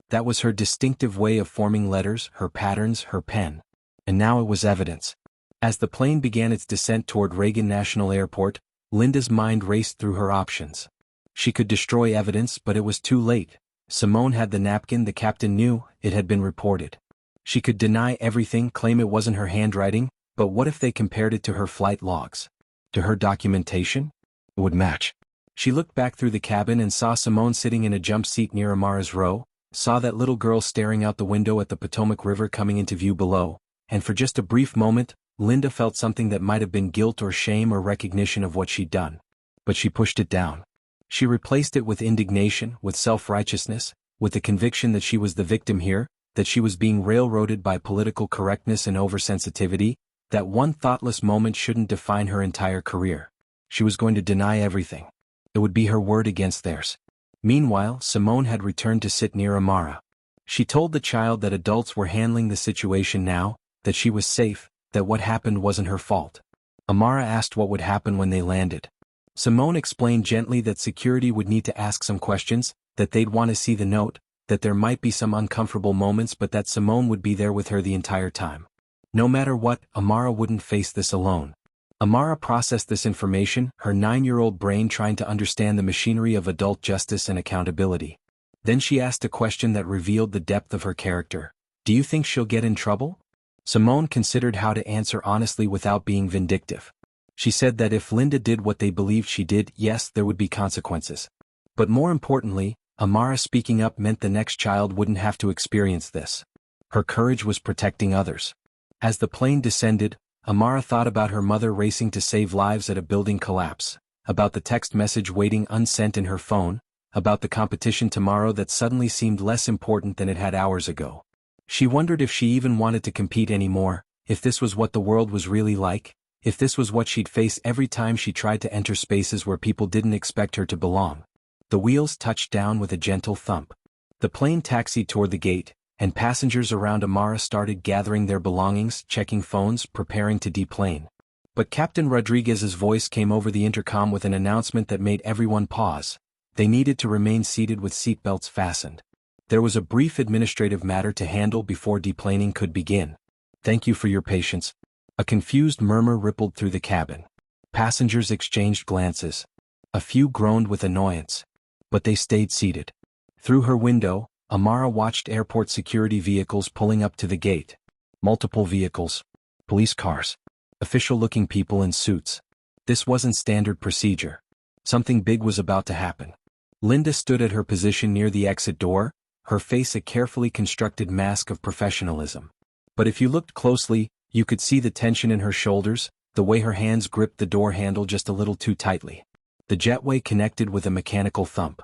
That was her distinctive way of forming letters, her patterns, her pen. And now it was evidence. As the plane began its descent toward Reagan National Airport, Linda's mind raced through her options. She could destroy evidence, but it was too late. Simone had the napkin, the captain knew, it had been reported. She could deny everything, claim it wasn't her handwriting, but what if they compared it to her flight logs? To her documentation? It would match. She looked back through the cabin and saw Simone sitting in a jump seat near Amara's row, saw that little girl staring out the window at the Potomac River coming into view below, and for just a brief moment, Linda felt something that might have been guilt or shame or recognition of what she'd done. But she pushed it down. She replaced it with indignation, with self-righteousness, with the conviction that she was the victim here, that she was being railroaded by political correctness and oversensitivity, that one thoughtless moment shouldn't define her entire career. She was going to deny everything. It would be her word against theirs. Meanwhile, Simone had returned to sit near Amara. She told the child that adults were handling the situation now, that she was safe, that what happened wasn't her fault. Amara asked what would happen when they landed. Simone explained gently that security would need to ask some questions, that they'd want to see the note, that there might be some uncomfortable moments but that Simone would be there with her the entire time. No matter what, Amara wouldn't face this alone. Amara processed this information, her 9-year-old brain trying to understand the machinery of adult justice and accountability. Then she asked a question that revealed the depth of her character. Do you think she'll get in trouble? Simone considered how to answer honestly without being vindictive. She said that if Linda did what they believed she did, yes, there would be consequences. But more importantly, Amara speaking up meant the next child wouldn't have to experience this. Her courage was protecting others. As the plane descended, Amara thought about her mother racing to save lives at a building collapse, about the text message waiting unsent in her phone, about the competition tomorrow that suddenly seemed less important than it had hours ago. She wondered if she even wanted to compete anymore, if this was what the world was really like, if this was what she'd face every time she tried to enter spaces where people didn't expect her to belong. The wheels touched down with a gentle thump. The plane taxied toward the gate, and passengers around Amara started gathering their belongings, checking phones, preparing to deplane. But Captain Rodriguez's voice came over the intercom with an announcement that made everyone pause. They needed to remain seated with seatbelts fastened. There was a brief administrative matter to handle before deplaning could begin. Thank you for your patience. A confused murmur rippled through the cabin. Passengers exchanged glances. A few groaned with annoyance. But they stayed seated. Through her window, Amara watched airport security vehicles pulling up to the gate. Multiple vehicles. Police cars. Official-looking people in suits. This wasn't standard procedure. Something big was about to happen. Linda stood at her position near the exit door, her face a carefully constructed mask of professionalism. But if you looked closely, you could see the tension in her shoulders, the way her hands gripped the door handle just a little too tightly. The jetway connected with a mechanical thump.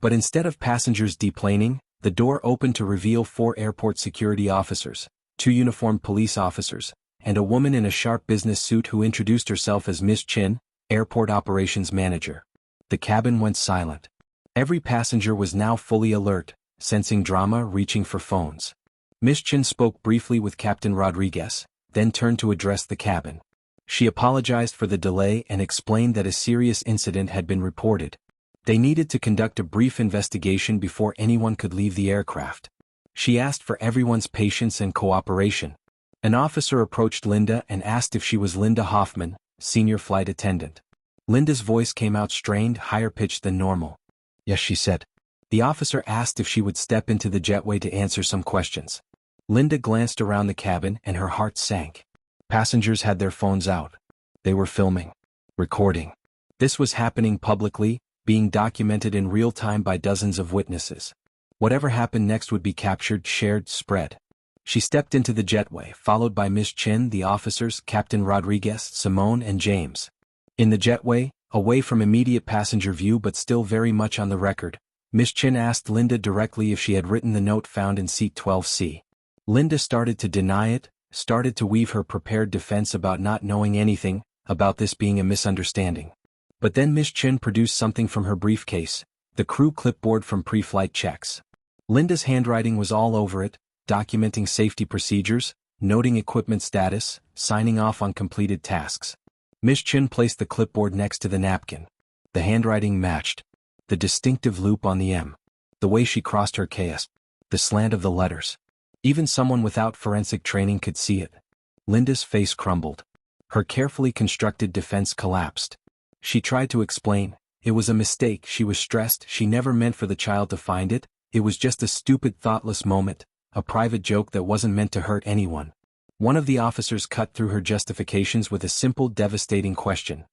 But instead of passengers deplaning, the door opened to reveal 4 airport security officers, 2 uniformed police officers, and a woman in a sharp business suit who introduced herself as Miss Chin, airport operations manager. The cabin went silent. Every passenger was now fully alert, sensing drama, reaching for phones. Miss Chin spoke briefly with Captain Rodriguez, then turned to address the cabin. She apologized for the delay and explained that a serious incident had been reported. They needed to conduct a brief investigation before anyone could leave the aircraft. She asked for everyone's patience and cooperation. An officer approached Linda and asked if she was Linda Hoffman, senior flight attendant. Linda's voice came out strained, higher pitched than normal. Yes, she said. The officer asked if she would step into the jetway to answer some questions. Linda glanced around the cabin and her heart sank. Passengers had their phones out. They were filming, recording. This was happening publicly, being documented in real time by dozens of witnesses. Whatever happened next would be captured, shared, spread. She stepped into the jetway, followed by Miss Chin, the officers, Captain Rodriguez, Simone, and James. In the jetway, away from immediate passenger view but still very much on the record, Miss Chin asked Linda directly if she had written the note found in seat 12C. Linda started to deny it, started to weave her prepared defense about not knowing anything, about this being a misunderstanding. But then Miss Chin produced something from her briefcase, the crew clipboard from pre-flight checks. Linda's handwriting was all over it, documenting safety procedures, noting equipment status, signing off on completed tasks. Miss Chin placed the clipboard next to the napkin. The handwriting matched. The distinctive loop on the M. The way she crossed her Ks. The slant of the letters. Even someone without forensic training could see it. Linda's face crumbled. Her carefully constructed defense collapsed. She tried to explain. It was a mistake, she was stressed, she never meant for the child to find it, it was just a stupid thoughtless moment, a private joke that wasn't meant to hurt anyone. One of the officers cut through her justifications with a simple, devastating question.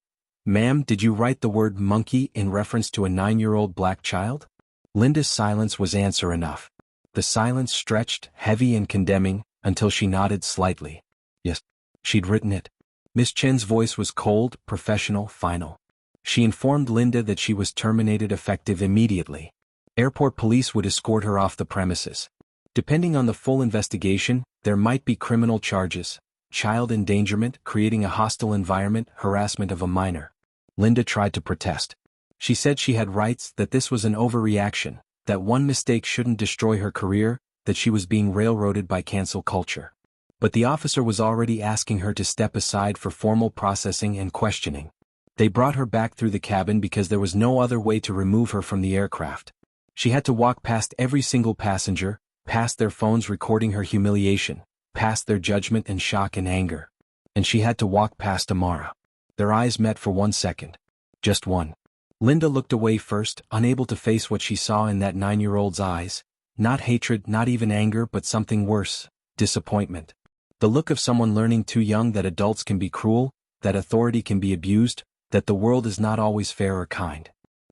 Ma'am, did you write the word monkey in reference to a 9-year-old black child? Linda's silence was answer enough. The silence stretched, heavy and condemning, until she nodded slightly. Yes, she'd written it. Miss Chin's voice was cold, professional, final. She informed Linda that she was terminated effective immediately. Airport police would escort her off the premises. Depending on the full investigation, there might be criminal charges, child endangerment, creating a hostile environment, harassment of a minor. Linda tried to protest. She said she had rights, that this was an overreaction, that one mistake shouldn't destroy her career, that she was being railroaded by cancel culture. But the officer was already asking her to step aside for formal processing and questioning. They brought her back through the cabin because there was no other way to remove her from the aircraft. She had to walk past every single passenger, past their phones recording her humiliation, past their judgment and shock and anger. And she had to walk past Amara. Their eyes met for 1 second. Just one. Linda looked away first, unable to face what she saw in that 9-year-old's eyes. Not hatred, not even anger, but something worse, disappointment. The look of someone learning too young that adults can be cruel, that authority can be abused, that the world is not always fair or kind.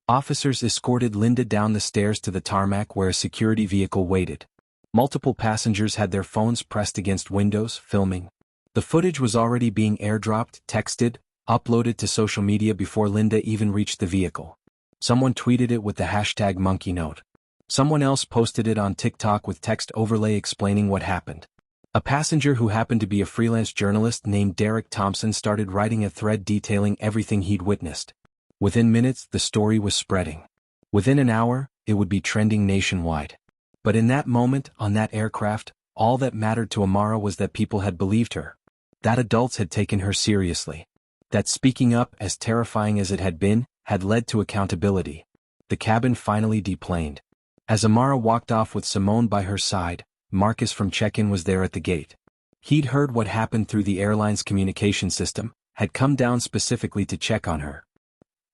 Officers escorted Linda down the stairs to the tarmac where a security vehicle waited. Multiple passengers had their phones pressed against windows, filming. The footage was already being airdropped, texted, uploaded to social media before Linda even reached the vehicle. Someone tweeted it with the hashtag #MonkeyNote. Someone else posted it on TikTok with text overlay explaining what happened. A passenger who happened to be a freelance journalist named Derek Thompson started writing a thread detailing everything he'd witnessed. Within minutes, the story was spreading. Within an hour, it would be trending nationwide. But in that moment, on that aircraft, all that mattered to Amara was that people had believed her. That adults had taken her seriously. That speaking up, as terrifying as it had been, had led to accountability. The cabin finally deplaned. As Amara walked off with Simone by her side, Marcus from check-in was there at the gate. He'd heard what happened through the airline's communication system, had come down specifically to check on her.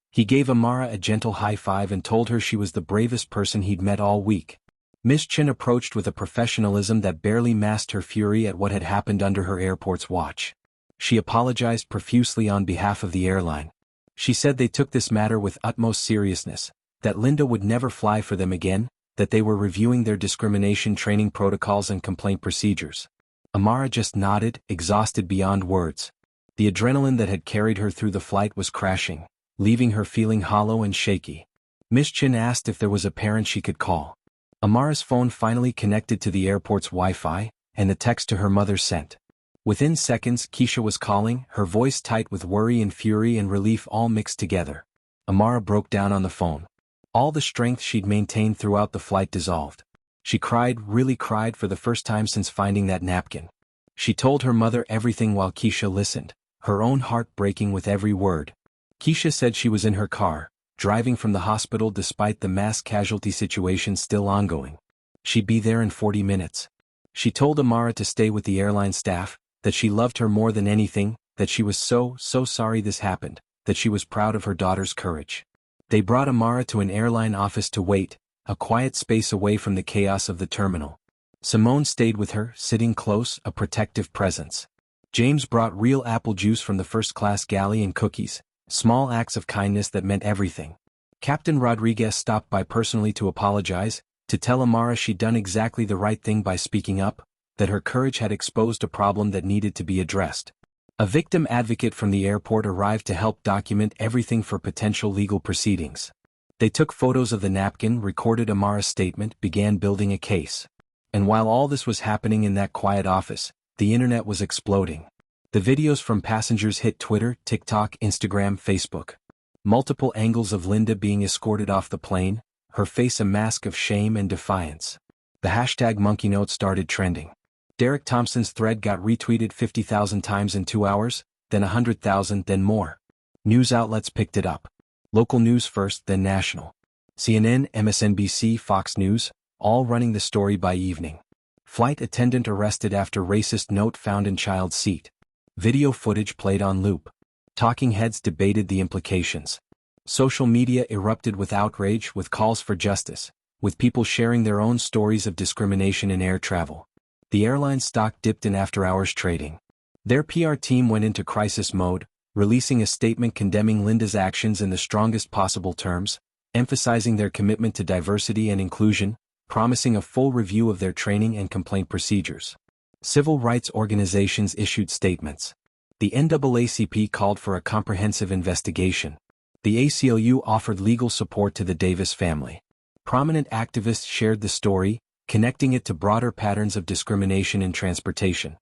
He gave Amara a gentle high five and told her she was the bravest person he'd met all week. Miss Chin approached with a professionalism that barely masked her fury at what had happened under her airport's watch. She apologized profusely on behalf of the airline. She said they took this matter with utmost seriousness, that Linda would never fly for them again, that they were reviewing their discrimination training protocols and complaint procedures. Amara just nodded, exhausted beyond words. The adrenaline that had carried her through the flight was crashing, leaving her feeling hollow and shaky. Miss Chin asked if there was a parent she could call. Amara's phone finally connected to the airport's Wi-Fi, and the text to her mother sent. Within seconds, Keisha was calling, her voice tight with worry and fury and relief all mixed together. Amara broke down on the phone. All the strength she'd maintained throughout the flight dissolved. She cried, really cried for the first time since finding that napkin. She told her mother everything while Keisha listened, her own heart breaking with every word. Keisha said she was in her car, driving from the hospital despite the mass casualty situation still ongoing. She'd be there in 40 minutes. She told Amara to stay with the airline staff, that she loved her more than anything, that she was so sorry this happened, that she was proud of her daughter's courage. They brought Amara to an airline office to wait, a quiet space away from the chaos of the terminal. Simone stayed with her, sitting close, a protective presence. James brought real apple juice from the first-class galley and cookies, small acts of kindness that meant everything. Captain Rodriguez stopped by personally to apologize, to tell Amara she'd done exactly the right thing by speaking up, that her courage had exposed a problem that needed to be addressed. A victim advocate from the airport arrived to help document everything for potential legal proceedings. They took photos of the napkin, recorded Amara's statement, began building a case. And while all this was happening in that quiet office, the internet was exploding. The videos from passengers hit Twitter, TikTok, Instagram, Facebook. Multiple angles of Linda being escorted off the plane, her face a mask of shame and defiance. The hashtag monkeynote started trending. Derek Thompson's thread got retweeted 50,000 times in 2 hours, then 100,000, then more. News outlets picked it up. Local news first, then national. CNN, MSNBC, Fox News, all running the story by evening. Flight attendant arrested after racist note found in child's seat. Video footage played on loop. Talking heads debated the implications. Social media erupted with outrage, with calls for justice, with people sharing their own stories of discrimination in air travel. The airline stock dipped in after-hours trading. Their PR team went into crisis mode, releasing a statement condemning Linda's actions in the strongest possible terms, emphasizing their commitment to diversity and inclusion, promising a full review of their training and complaint procedures. Civil rights organizations issued statements. The NAACP called for a comprehensive investigation. The ACLU offered legal support to the Davis family. Prominent activists shared the story, connecting it to broader patterns of discrimination in transportation.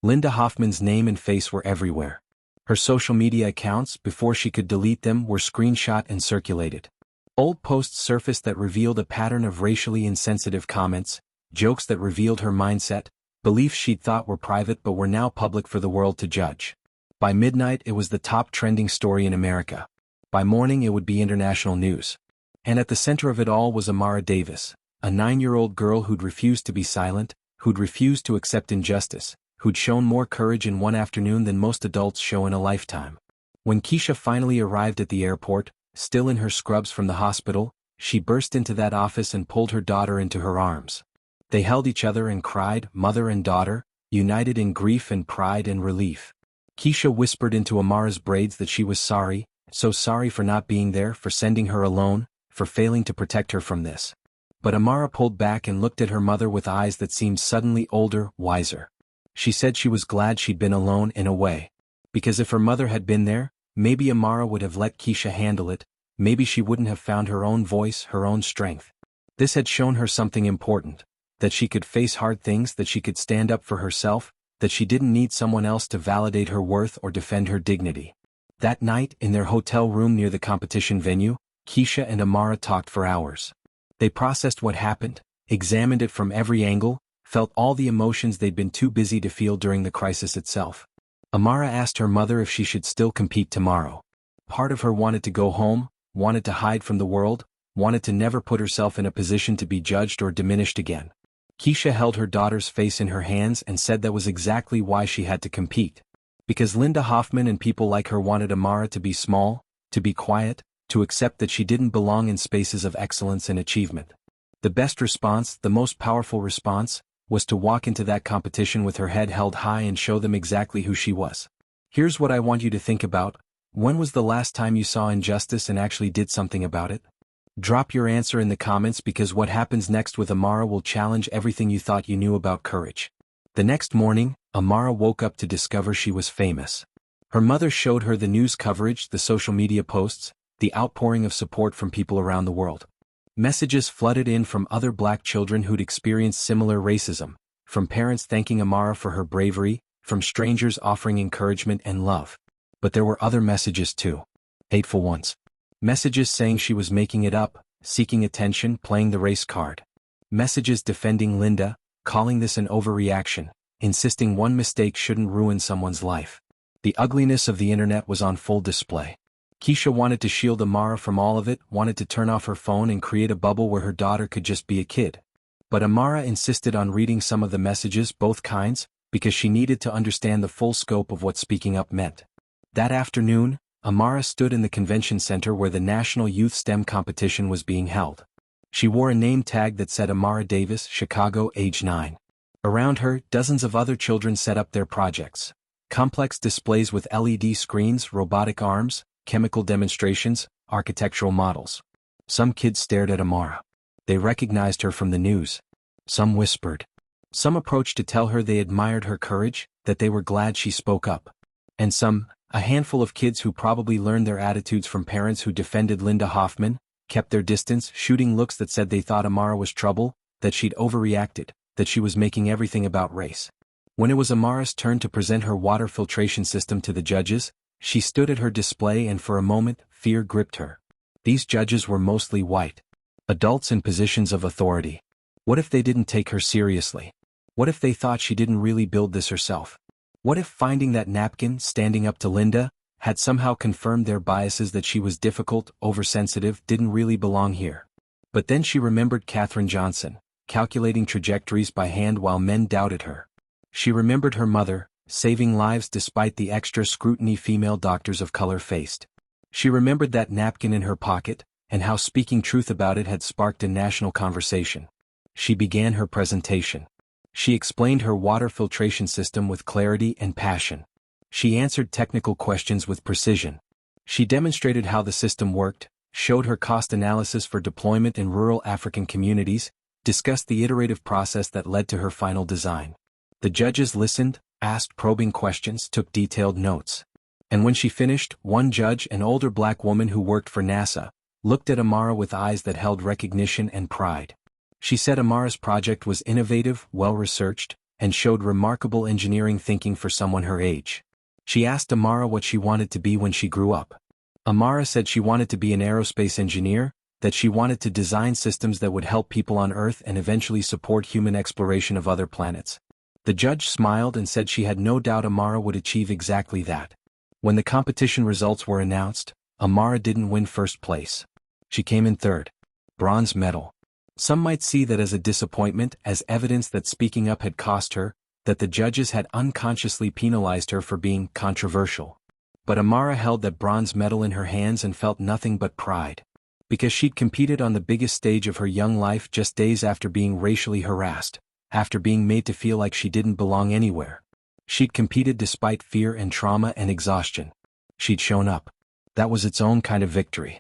Linda Hoffman's name and face were everywhere. Her social media accounts, before she could delete them, were screenshot and circulated. Old posts surfaced that revealed a pattern of racially insensitive comments, jokes that revealed her mindset, beliefs she'd thought were private but were now public for the world to judge. By midnight it was the top trending story in America. By morning it would be international news. And at the center of it all was Amara Davis, a 9-year-old girl who'd refused to be silent, who'd refused to accept injustice, who'd shown more courage in one afternoon than most adults show in a lifetime. When Keisha finally arrived at the airport, still in her scrubs from the hospital, she burst into that office and pulled her daughter into her arms. They held each other and cried, mother and daughter, united in grief and pride and relief. Keisha whispered into Amara's braids that she was sorry, so sorry for not being there, for sending her alone, for failing to protect her from this. But Amara pulled back and looked at her mother with eyes that seemed suddenly older, wiser. She said she was glad she'd been alone in a way. Because if her mother had been there, maybe Amara would have let Keisha handle it, maybe she wouldn't have found her own voice, her own strength. This had shown her something important, that she could face hard things, that she could stand up for herself, that she didn't need someone else to validate her worth or defend her dignity. That night, in their hotel room near the competition venue, Keisha and Amara talked for hours. They processed what happened, examined it from every angle, felt all the emotions they'd been too busy to feel during the crisis itself. Amara asked her mother if she should still compete tomorrow. Part of her wanted to go home, wanted to hide from the world, wanted to never put herself in a position to be judged or diminished again. Keisha held her daughter's face in her hands and said that was exactly why she had to compete. Because Linda Hoffman and people like her wanted Amara to be small, to be quiet, to accept that she didn't belong in spaces of excellence and achievement. The best response, the most powerful response, was to walk into that competition with her head held high and show them exactly who she was. Here's what I want you to think about. When was the last time you saw injustice and actually did something about it? Drop your answer in the comments, because what happens next with Amara will challenge everything you thought you knew about courage. The next morning, Amara woke up to discover she was famous. Her mother showed her the news coverage, the social media posts, the outpouring of support from people around the world. Messages flooded in from other black children who'd experienced similar racism, from parents thanking Amara for her bravery, from strangers offering encouragement and love. But there were other messages too. Hateful ones. Messages saying she was making it up, seeking attention, playing the race card. Messages defending Linda, calling this an overreaction, insisting one mistake shouldn't ruin someone's life. The ugliness of the internet was on full display. Keisha wanted to shield Amara from all of it, wanted to turn off her phone and create a bubble where her daughter could just be a kid. But Amara insisted on reading some of the messages, both kinds, because she needed to understand the full scope of what speaking up meant. That afternoon, Amara stood in the convention center where the National Youth STEM competition was being held. She wore a name tag that said Amara Davis, Chicago, age 9. Around her, dozens of other children set up their projects. Complex displays with LED screens, robotic arms, chemical demonstrations, architectural models. Some kids stared at Amara. They recognized her from the news. Some whispered. Some approached to tell her they admired her courage, that they were glad she spoke up. And some, a handful of kids who probably learned their attitudes from parents who defended Linda Hoffman, kept their distance, shooting looks that said they thought Amara was trouble, that she'd overreacted, that she was making everything about race. When it was Amara's turn to present her water filtration system to the judges, she stood at her display and for a moment, fear gripped her. These judges were mostly white. Adults in positions of authority. What if they didn't take her seriously? What if they thought she didn't really build this herself? What if finding that napkin, standing up to Linda, had somehow confirmed their biases that she was difficult, oversensitive, didn't really belong here? But then she remembered Katherine Johnson, calculating trajectories by hand while men doubted her. She remembered her mother, saving lives despite the extra scrutiny female doctors of color faced. She remembered that napkin in her pocket, and how speaking truth about it had sparked a national conversation. She began her presentation. She explained her water filtration system with clarity and passion. She answered technical questions with precision. She demonstrated how the system worked, showed her cost analysis for deployment in rural African communities, discussed the iterative process that led to her final design. The judges listened, asked probing questions, took detailed notes. And when she finished, one judge, an older black woman who worked for NASA, looked at Amara with eyes that held recognition and pride. She said Amara's project was innovative, well-researched, and showed remarkable engineering thinking for someone her age. She asked Amara what she wanted to be when she grew up. Amara said she wanted to be an aerospace engineer, that she wanted to design systems that would help people on Earth and eventually support human exploration of other planets. The judge smiled and said she had no doubt Amara would achieve exactly that. When the competition results were announced, Amara didn't win first place. She came in third. Bronze medal. Some might see that as a disappointment, as evidence that speaking up had cost her, that the judges had unconsciously penalized her for being controversial. But Amara held that bronze medal in her hands and felt nothing but pride. Because she'd competed on the biggest stage of her young life just days after being racially harassed, after being made to feel like she didn't belong anywhere. She'd competed despite fear and trauma and exhaustion. She'd shown up. That was its own kind of victory.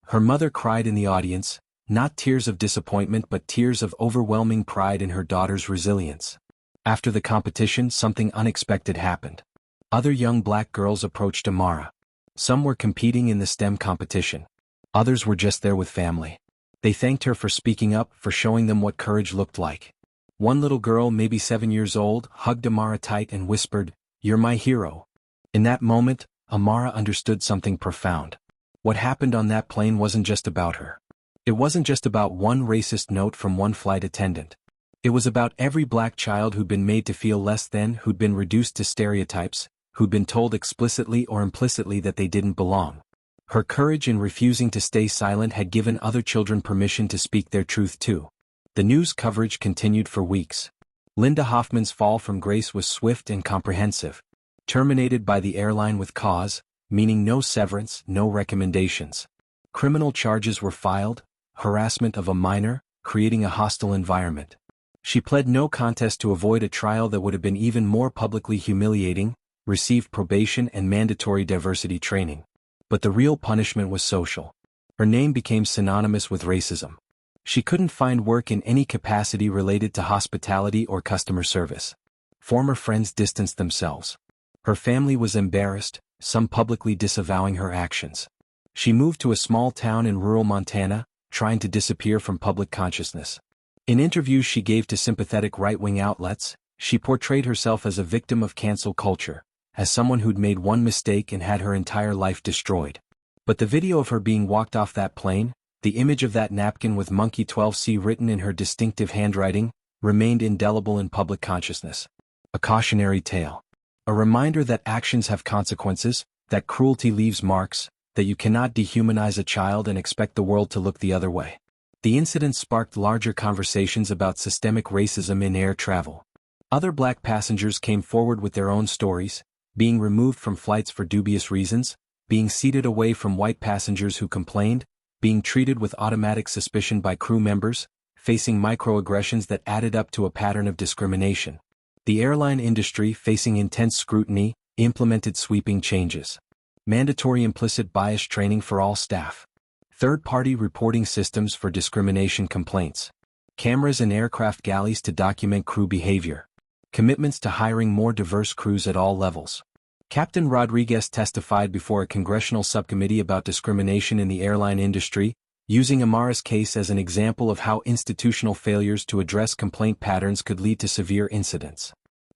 Her mother cried in the audience, not tears of disappointment but tears of overwhelming pride in her daughter's resilience. After the competition, something unexpected happened. Other young black girls approached Amara. Some were competing in the STEM competition. Others were just there with family. They thanked her for speaking up, for showing them what courage looked like. One little girl, maybe 7 years old, hugged Amara tight and whispered, "You're my hero." In that moment, Amara understood something profound. What happened on that plane wasn't just about her. It wasn't just about one racist note from one flight attendant. It was about every black child who'd been made to feel less than, who'd been reduced to stereotypes, who'd been told explicitly or implicitly that they didn't belong. Her courage in refusing to stay silent had given other children permission to speak their truth too. The news coverage continued for weeks. Linda Hoffman's fall from grace was swift and comprehensive. Terminated by the airline with cause, meaning no severance, no recommendations. Criminal charges were filed, harassment of a minor, creating a hostile environment. She pled no contest to avoid a trial that would have been even more publicly humiliating, received probation and mandatory diversity training. But the real punishment was social. Her name became synonymous with racism. She couldn't find work in any capacity related to hospitality or customer service. Former friends distanced themselves. Her family was embarrassed, some publicly disavowing her actions. She moved to a small town in rural Montana, trying to disappear from public consciousness. In interviews she gave to sympathetic right-wing outlets, she portrayed herself as a victim of cancel culture, as someone who'd made one mistake and had her entire life destroyed. But the video of her being walked off that plane, the image of that napkin with Monkey 12C written in her distinctive handwriting, remained indelible in public consciousness. A cautionary tale. A reminder that actions have consequences, that cruelty leaves marks, that you cannot dehumanize a child and expect the world to look the other way. The incident sparked larger conversations about systemic racism in air travel. Other black passengers came forward with their own stories, being removed from flights for dubious reasons, being seated away from white passengers who complained, being treated with automatic suspicion by crew members, facing microaggressions that added up to a pattern of discrimination. The airline industry, facing intense scrutiny, implemented sweeping changes. Mandatory implicit bias training for all staff. Third-party reporting systems for discrimination complaints. Cameras in aircraft galleys to document crew behavior. Commitments to hiring more diverse crews at all levels. Captain Rodriguez testified before a congressional subcommittee about discrimination in the airline industry, using Amara's case as an example of how institutional failures to address complaint patterns could lead to severe incidents.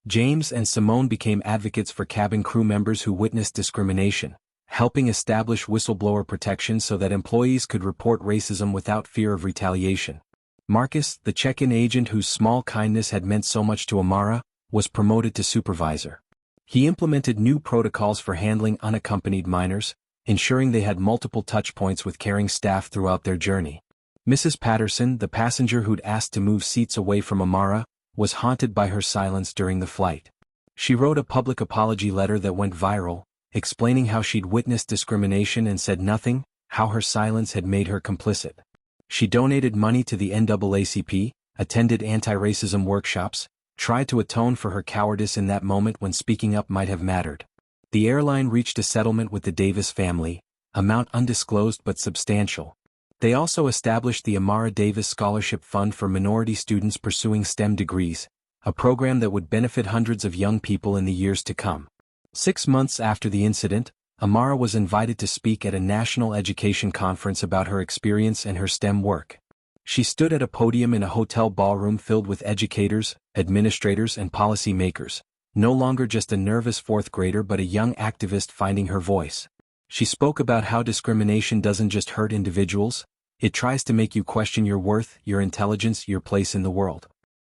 James and Simone became advocates for cabin crew members who witnessed discrimination, helping establish whistleblower protection so that employees could report racism without fear of retaliation. Marcus, the check-in agent whose small kindness had meant so much to Amara, was promoted to supervisor. He implemented new protocols for handling unaccompanied minors, ensuring they had multiple touchpoints with caring staff throughout their journey. Mrs. Patterson, the passenger who'd asked to move seats away from Amara, was haunted by her silence during the flight. She wrote a public apology letter that went viral, explaining how she'd witnessed discrimination and said nothing, how her silence had made her complicit. She donated money to the NAACP, attended anti-racism workshops, tried to atone for her cowardice in that moment when speaking up might have mattered. The airline reached a settlement with the Davis family, amount undisclosed but substantial. They also established the Amara Davis Scholarship Fund for minority students pursuing STEM degrees, a program that would benefit hundreds of young people in the years to come. 6 months after the incident, Amara was invited to speak at a national education conference about her experience and her STEM work. She stood at a podium in a hotel ballroom filled with educators, administrators, and policymakers, no longer just a nervous fourth grader but a young activist finding her voice. She spoke about how discrimination doesn't just hurt individuals, it tries to make you question your worth, your intelligence, your place in the world.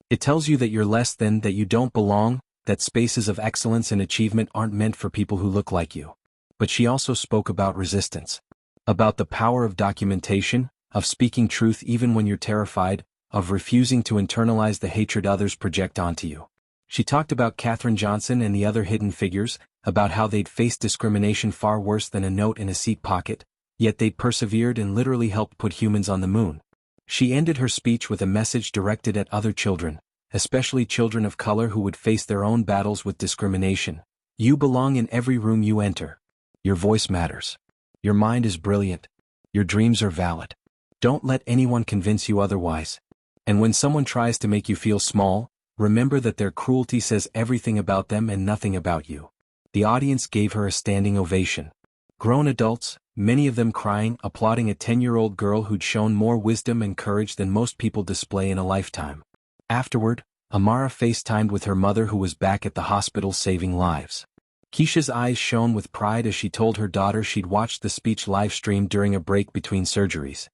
It tells you that you're less than, that you don't belong, that spaces of excellence and achievement aren't meant for people who look like you. But she also spoke about resistance. About the power of documentation, of speaking truth even when you're terrified, of refusing to internalize the hatred others project onto you. She talked about Katherine Johnson and the other hidden figures, about how they'd faced discrimination far worse than a note in a seat pocket, yet they'd persevered and literally helped put humans on the moon. She ended her speech with a message directed at other children, especially children of color who would face their own battles with discrimination. You belong in every room you enter. Your voice matters. Your mind is brilliant. Your dreams are valid. Don't let anyone convince you otherwise. And when someone tries to make you feel small, remember that their cruelty says everything about them and nothing about you. The audience gave her a standing ovation. Grown adults, many of them crying, applauding a 10-year-old girl who'd shown more wisdom and courage than most people display in a lifetime. Afterward, Amara FaceTimed with her mother who was back at the hospital saving lives. Keisha's eyes shone with pride as she told her daughter she'd watched the speech live streamed during a break between surgeries.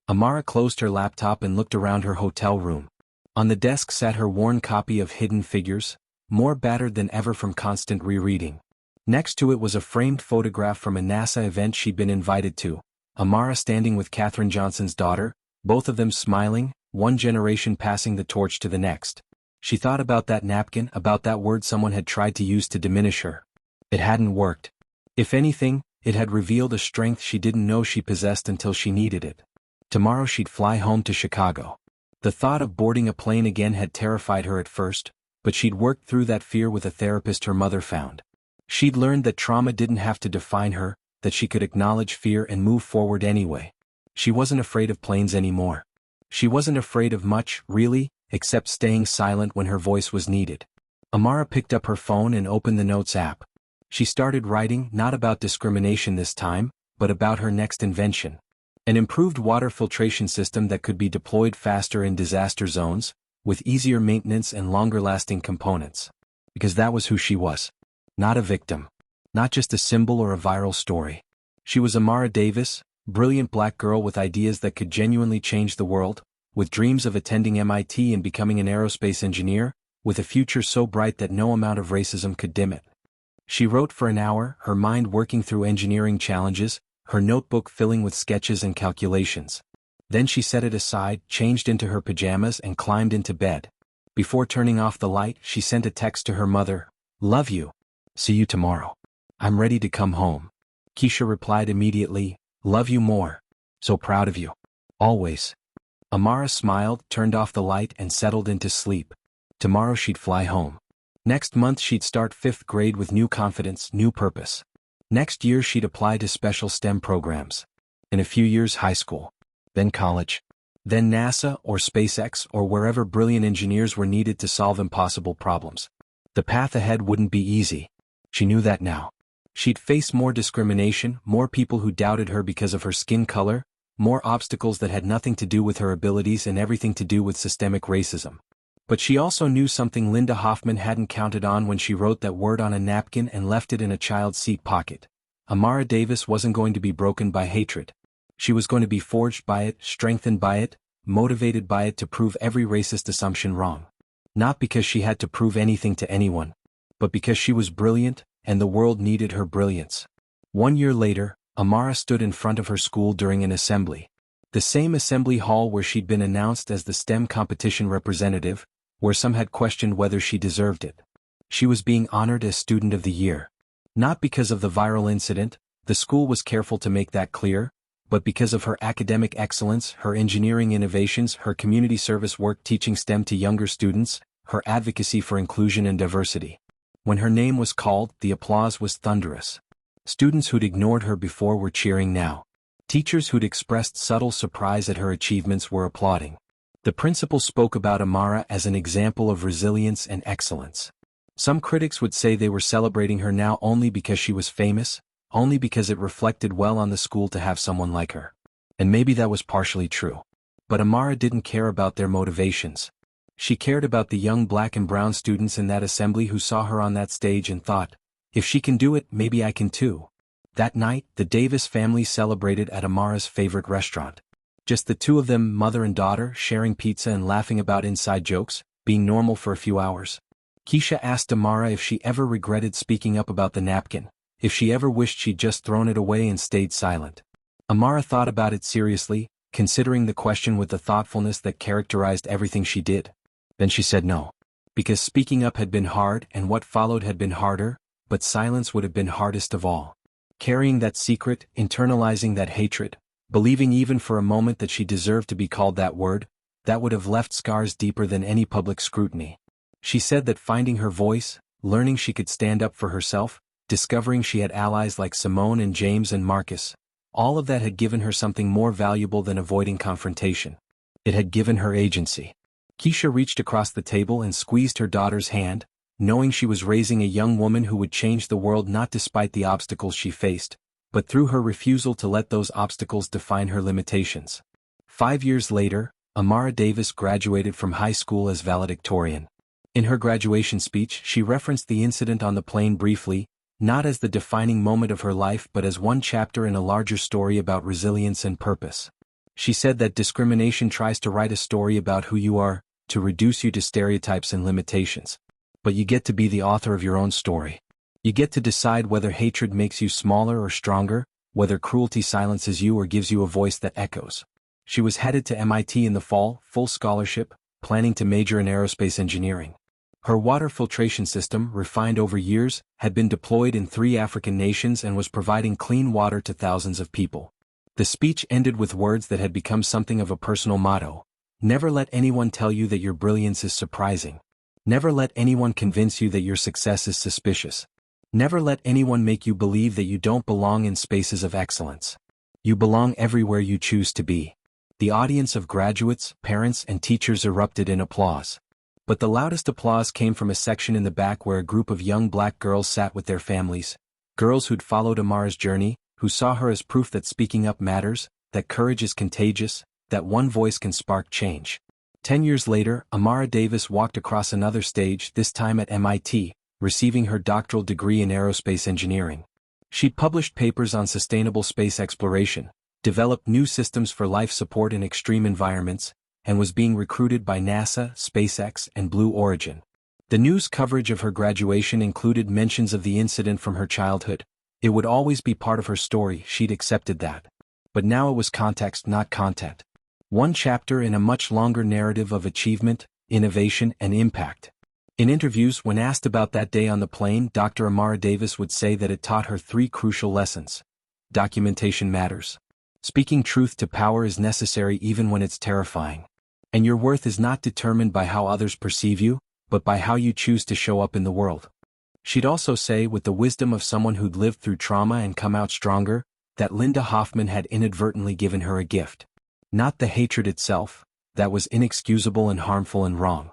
Amara closed her laptop and looked around her hotel room. On the desk sat her worn copy of Hidden Figures, more battered than ever from constant rereading. Next to it was a framed photograph from a NASA event she'd been invited to, Amara standing with Katherine Johnson's daughter, both of them smiling, one generation passing the torch to the next. She thought about that napkin, about that word someone had tried to use to diminish her. It hadn't worked. If anything, it had revealed a strength she didn't know she possessed until she needed it. Tomorrow she'd fly home to Chicago. The thought of boarding a plane again had terrified her at first, but she'd worked through that fear with a therapist her mother found. She'd learned that trauma didn't have to define her, that she could acknowledge fear and move forward anyway. She wasn't afraid of planes anymore. She wasn't afraid of much, really, except staying silent when her voice was needed. Amara picked up her phone and opened the Notes app. She started writing, not about discrimination this time, but about her next invention. An improved water filtration system that could be deployed faster in disaster zones, with easier maintenance and longer-lasting components. Because that was who she was. Not a victim. Not just a symbol or a viral story. She was Amara Davis, brilliant black girl with ideas that could genuinely change the world, with dreams of attending MIT and becoming an aerospace engineer, with a future so bright that no amount of racism could dim it. She wrote for an hour, her mind working through engineering challenges, her notebook filling with sketches and calculations. Then she set it aside, changed into her pajamas and climbed into bed. Before turning off the light, she sent a text to her mother, "Love you. See you tomorrow. I'm ready to come home." Keisha replied immediately, "Love you more. So proud of you. Always." Amara smiled, turned off the light and settled into sleep. Tomorrow she'd fly home. Next month she'd start 5th grade with new confidence, new purpose. Next year she'd apply to special STEM programs. In a few years high school. Then college. Then NASA or SpaceX or wherever brilliant engineers were needed to solve impossible problems. The path ahead wouldn't be easy. She knew that now. She'd face more discrimination, more people who doubted her because of her skin color, more obstacles that had nothing to do with her abilities and everything to do with systemic racism. But she also knew something Linda Hoffman hadn't counted on when she wrote that word on a napkin and left it in a child's seat pocket. Amara Davis wasn't going to be broken by hatred. She was going to be forged by it, strengthened by it, motivated by it to prove every racist assumption wrong. Not because she had to prove anything to anyone, but because she was brilliant, and the world needed her brilliance. 1 year later, Amara stood in front of her school during an assembly. The same assembly hall where she'd been announced as the STEM competition representative, where some had questioned whether she deserved it. She was being honored as Student of the Year. Not because of the viral incident, the school was careful to make that clear, but because of her academic excellence, her engineering innovations, her community service work teaching STEM to younger students, her advocacy for inclusion and diversity. When her name was called, the applause was thunderous. Students who'd ignored her before were cheering now. Teachers who'd expressed subtle surprise at her achievements were applauding. The principal spoke about Amara as an example of resilience and excellence. Some critics would say they were celebrating her now only because she was famous, only because it reflected well on the school to have someone like her. And maybe that was partially true. But Amara didn't care about their motivations. She cared about the young black and brown students in that assembly who saw her on that stage and thought, if she can do it, maybe I can too. That night, the Davis family celebrated at Amara's favorite restaurant. Just the two of them, mother and daughter, sharing pizza and laughing about inside jokes, being normal for a few hours. Keisha asked Amara if she ever regretted speaking up about the napkin, if she ever wished she'd just thrown it away and stayed silent. Amara thought about it seriously, considering the question with the thoughtfulness that characterized everything she did. Then she said no. Because speaking up had been hard and what followed had been harder, but silence would have been hardest of all. Carrying that secret, internalizing that hatred, believing even for a moment that she deserved to be called that word, that would have left scars deeper than any public scrutiny. She said that finding her voice, learning she could stand up for herself, discovering she had allies like Simone and James and Marcus, all of that had given her something more valuable than avoiding confrontation. It had given her agency. Keisha reached across the table and squeezed her daughter's hand, knowing she was raising a young woman who would change the world not despite the obstacles she faced, but through her refusal to let those obstacles define her limitations. 5 years later, Amara Davis graduated from high school as valedictorian. In her graduation speech, she referenced the incident on the plane briefly, not as the defining moment of her life but as one chapter in a larger story about resilience and purpose. She said that discrimination tries to write a story about who you are, to reduce you to stereotypes and limitations. But you get to be the author of your own story. You get to decide whether hatred makes you smaller or stronger, whether cruelty silences you or gives you a voice that echoes. She was headed to MIT in the fall, full scholarship, planning to major in aerospace engineering. Her water filtration system, refined over years, had been deployed in 3 African nations and was providing clean water to thousands of people. The speech ended with words that had become something of a personal motto. Never let anyone tell you that your brilliance is surprising. Never let anyone convince you that your success is suspicious. Never let anyone make you believe that you don't belong in spaces of excellence. You belong everywhere you choose to be. The audience of graduates, parents, and teachers erupted in applause. But the loudest applause came from a section in the back where a group of young black girls sat with their families, girls who'd followed Amara's journey, who saw her as proof that speaking up matters, that courage is contagious, that one voice can spark change. 10 years later, Amara Davis walked across another stage, this time at MIT, receiving her doctoral degree in aerospace engineering. She'd published papers on sustainable space exploration, developed new systems for life support in extreme environments, and was being recruited by NASA, SpaceX, and Blue Origin. The news coverage of her graduation included mentions of the incident from her childhood. It would always be part of her story, she'd accepted that. But now it was context, not content. One chapter in a much longer narrative of achievement, innovation, and impact. In interviews, when asked about that day on the plane, Dr. Amara Davis would say that it taught her 3 crucial lessons. Documentation matters. Speaking truth to power is necessary even when it's terrifying. And your worth is not determined by how others perceive you, but by how you choose to show up in the world. She'd also say, with the wisdom of someone who'd lived through trauma and come out stronger, that Linda Hoffman had inadvertently given her a gift. Not the hatred itself, that was inexcusable and harmful and wrong.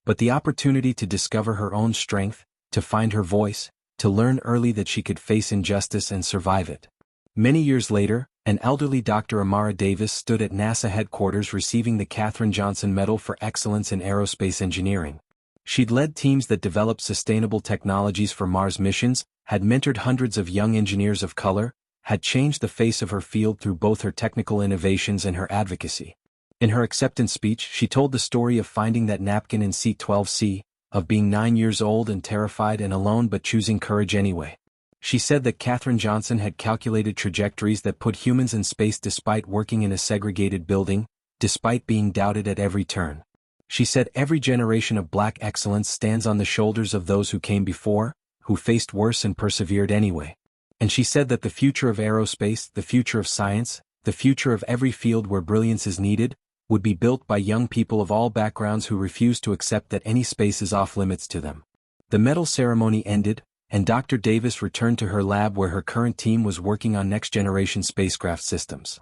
But the opportunity to discover her own strength, to find her voice, to learn early that she could face injustice and survive it. Many years later, an elderly Dr. Amara Davis stood at NASA headquarters receiving the Katherine Johnson Medal for Excellence in Aerospace Engineering. She'd led teams that developed sustainable technologies for Mars missions, had mentored hundreds of young engineers of color, had changed the face of her field through both her technical innovations and her advocacy. In her acceptance speech, she told the story of finding that napkin in seat 12C, of being 9 years old and terrified and alone but choosing courage anyway. She said that Katherine Johnson had calculated trajectories that put humans in space despite working in a segregated building, despite being doubted at every turn. She said every generation of Black excellence stands on the shoulders of those who came before, who faced worse and persevered anyway. And she said that the future of aerospace, the future of science, the future of every field where brilliance is needed, would be built by young people of all backgrounds who refuse to accept that any space is off limits to them. The medal ceremony ended, and Dr. Davis returned to her lab where her current team was working on next-generation spacecraft systems.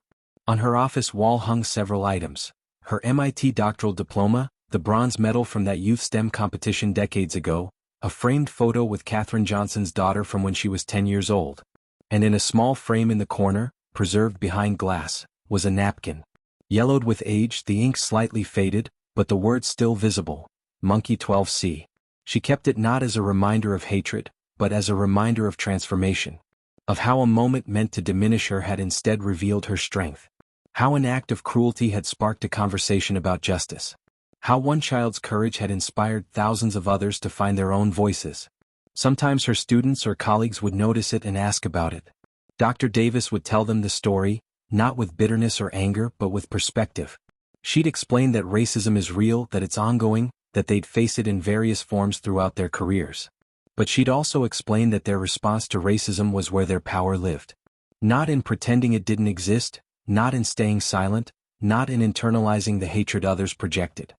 On her office wall hung several items: her MIT doctoral diploma, the bronze medal from that youth STEM competition decades ago, a framed photo with Katherine Johnson's daughter from when she was 10 years old. And in a small frame in the corner, preserved behind glass, was a napkin. Yellowed with age, the ink slightly faded, but the words still visible: Monkey 12C. She kept it not as a reminder of hatred, but as a reminder of transformation. Of how a moment meant to diminish her had instead revealed her strength. How an act of cruelty had sparked a conversation about justice. How one child's courage had inspired thousands of others to find their own voices. Sometimes her students or colleagues would notice it and ask about it. Dr. Davis would tell them the story, not with bitterness or anger but with perspective. She'd explain that racism is real, that it's ongoing, that they'd face it in various forms throughout their careers. But she'd also explain that their response to racism was where their power lived. Not in pretending it didn't exist, not in staying silent, not in internalizing the hatred others projected.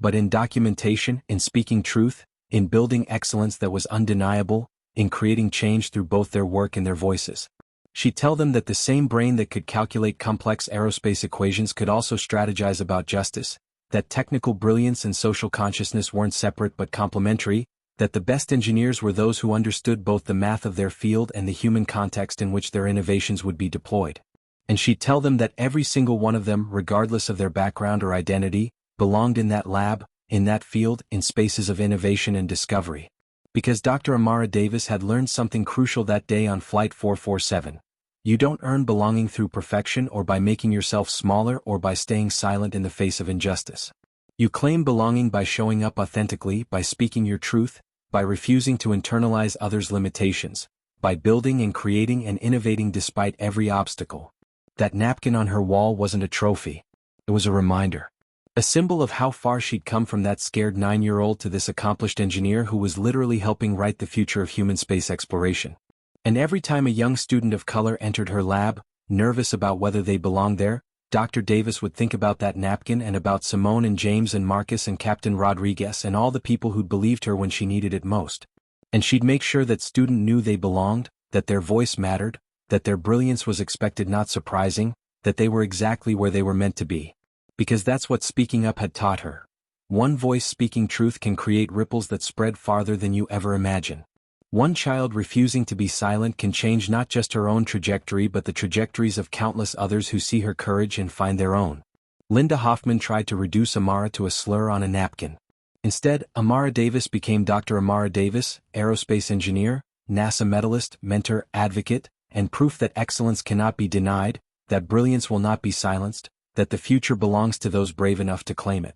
But in documentation, in speaking truth, in building excellence that was undeniable, in creating change through both their work and their voices. She'd tell them that the same brain that could calculate complex aerospace equations could also strategize about justice, that technical brilliance and social consciousness weren't separate but complementary, that the best engineers were those who understood both the math of their field and the human context in which their innovations would be deployed. And she'd tell them that every single one of them, regardless of their background or identity, belonged in that lab, in that field, in spaces of innovation and discovery. Because Dr. Amara Davis had learned something crucial that day on Flight 447. You don't earn belonging through perfection or by making yourself smaller or by staying silent in the face of injustice. You claim belonging by showing up authentically, by speaking your truth, by refusing to internalize others' limitations, by building and creating and innovating despite every obstacle. That napkin on her wall wasn't a trophy. It was a reminder. A symbol of how far she'd come from that scared 9-year-old to this accomplished engineer who was literally helping write the future of human space exploration. And every time a young student of color entered her lab, nervous about whether they belonged there, Dr. Davis would think about that napkin and about Simone and James and Marcus and Captain Rodriguez and all the people who'd believed her when she needed it most. And she'd make sure that student knew they belonged, that their voice mattered, that their brilliance was expected, not surprising, that they were exactly where they were meant to be. Because that's what speaking up had taught her. One voice speaking truth can create ripples that spread farther than you ever imagine. One child refusing to be silent can change not just her own trajectory but the trajectories of countless others who see her courage and find their own. Linda Hoffman tried to reduce Amara to a slur on a napkin. Instead, Amara Davis became Dr. Amara Davis, aerospace engineer, NASA medalist, mentor, advocate, and proof that excellence cannot be denied, that brilliance will not be silenced, that the future belongs to those brave enough to claim it.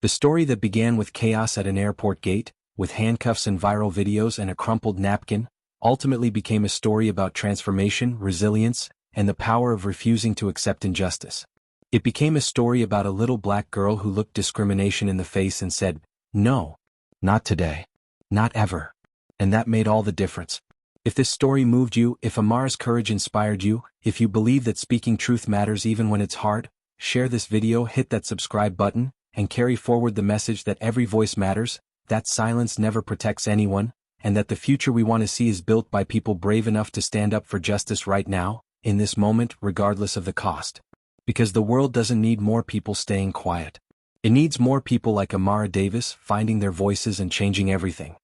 The story that began with chaos at an airport gate, with handcuffs and viral videos and a crumpled napkin, ultimately became a story about transformation, resilience, and the power of refusing to accept injustice. It became a story about a little black girl who looked discrimination in the face and said, "No. Not today. Not ever." And that made all the difference. If this story moved you, if Amara's courage inspired you, if you believe that speaking truth matters even when it's hard, share this video, hit that subscribe button, and carry forward the message that every voice matters, that silence never protects anyone, and that the future we want to see is built by people brave enough to stand up for justice right now, in this moment, regardless of the cost. Because the world doesn't need more people staying quiet. It needs more people like Amara Davis finding their voices and changing everything.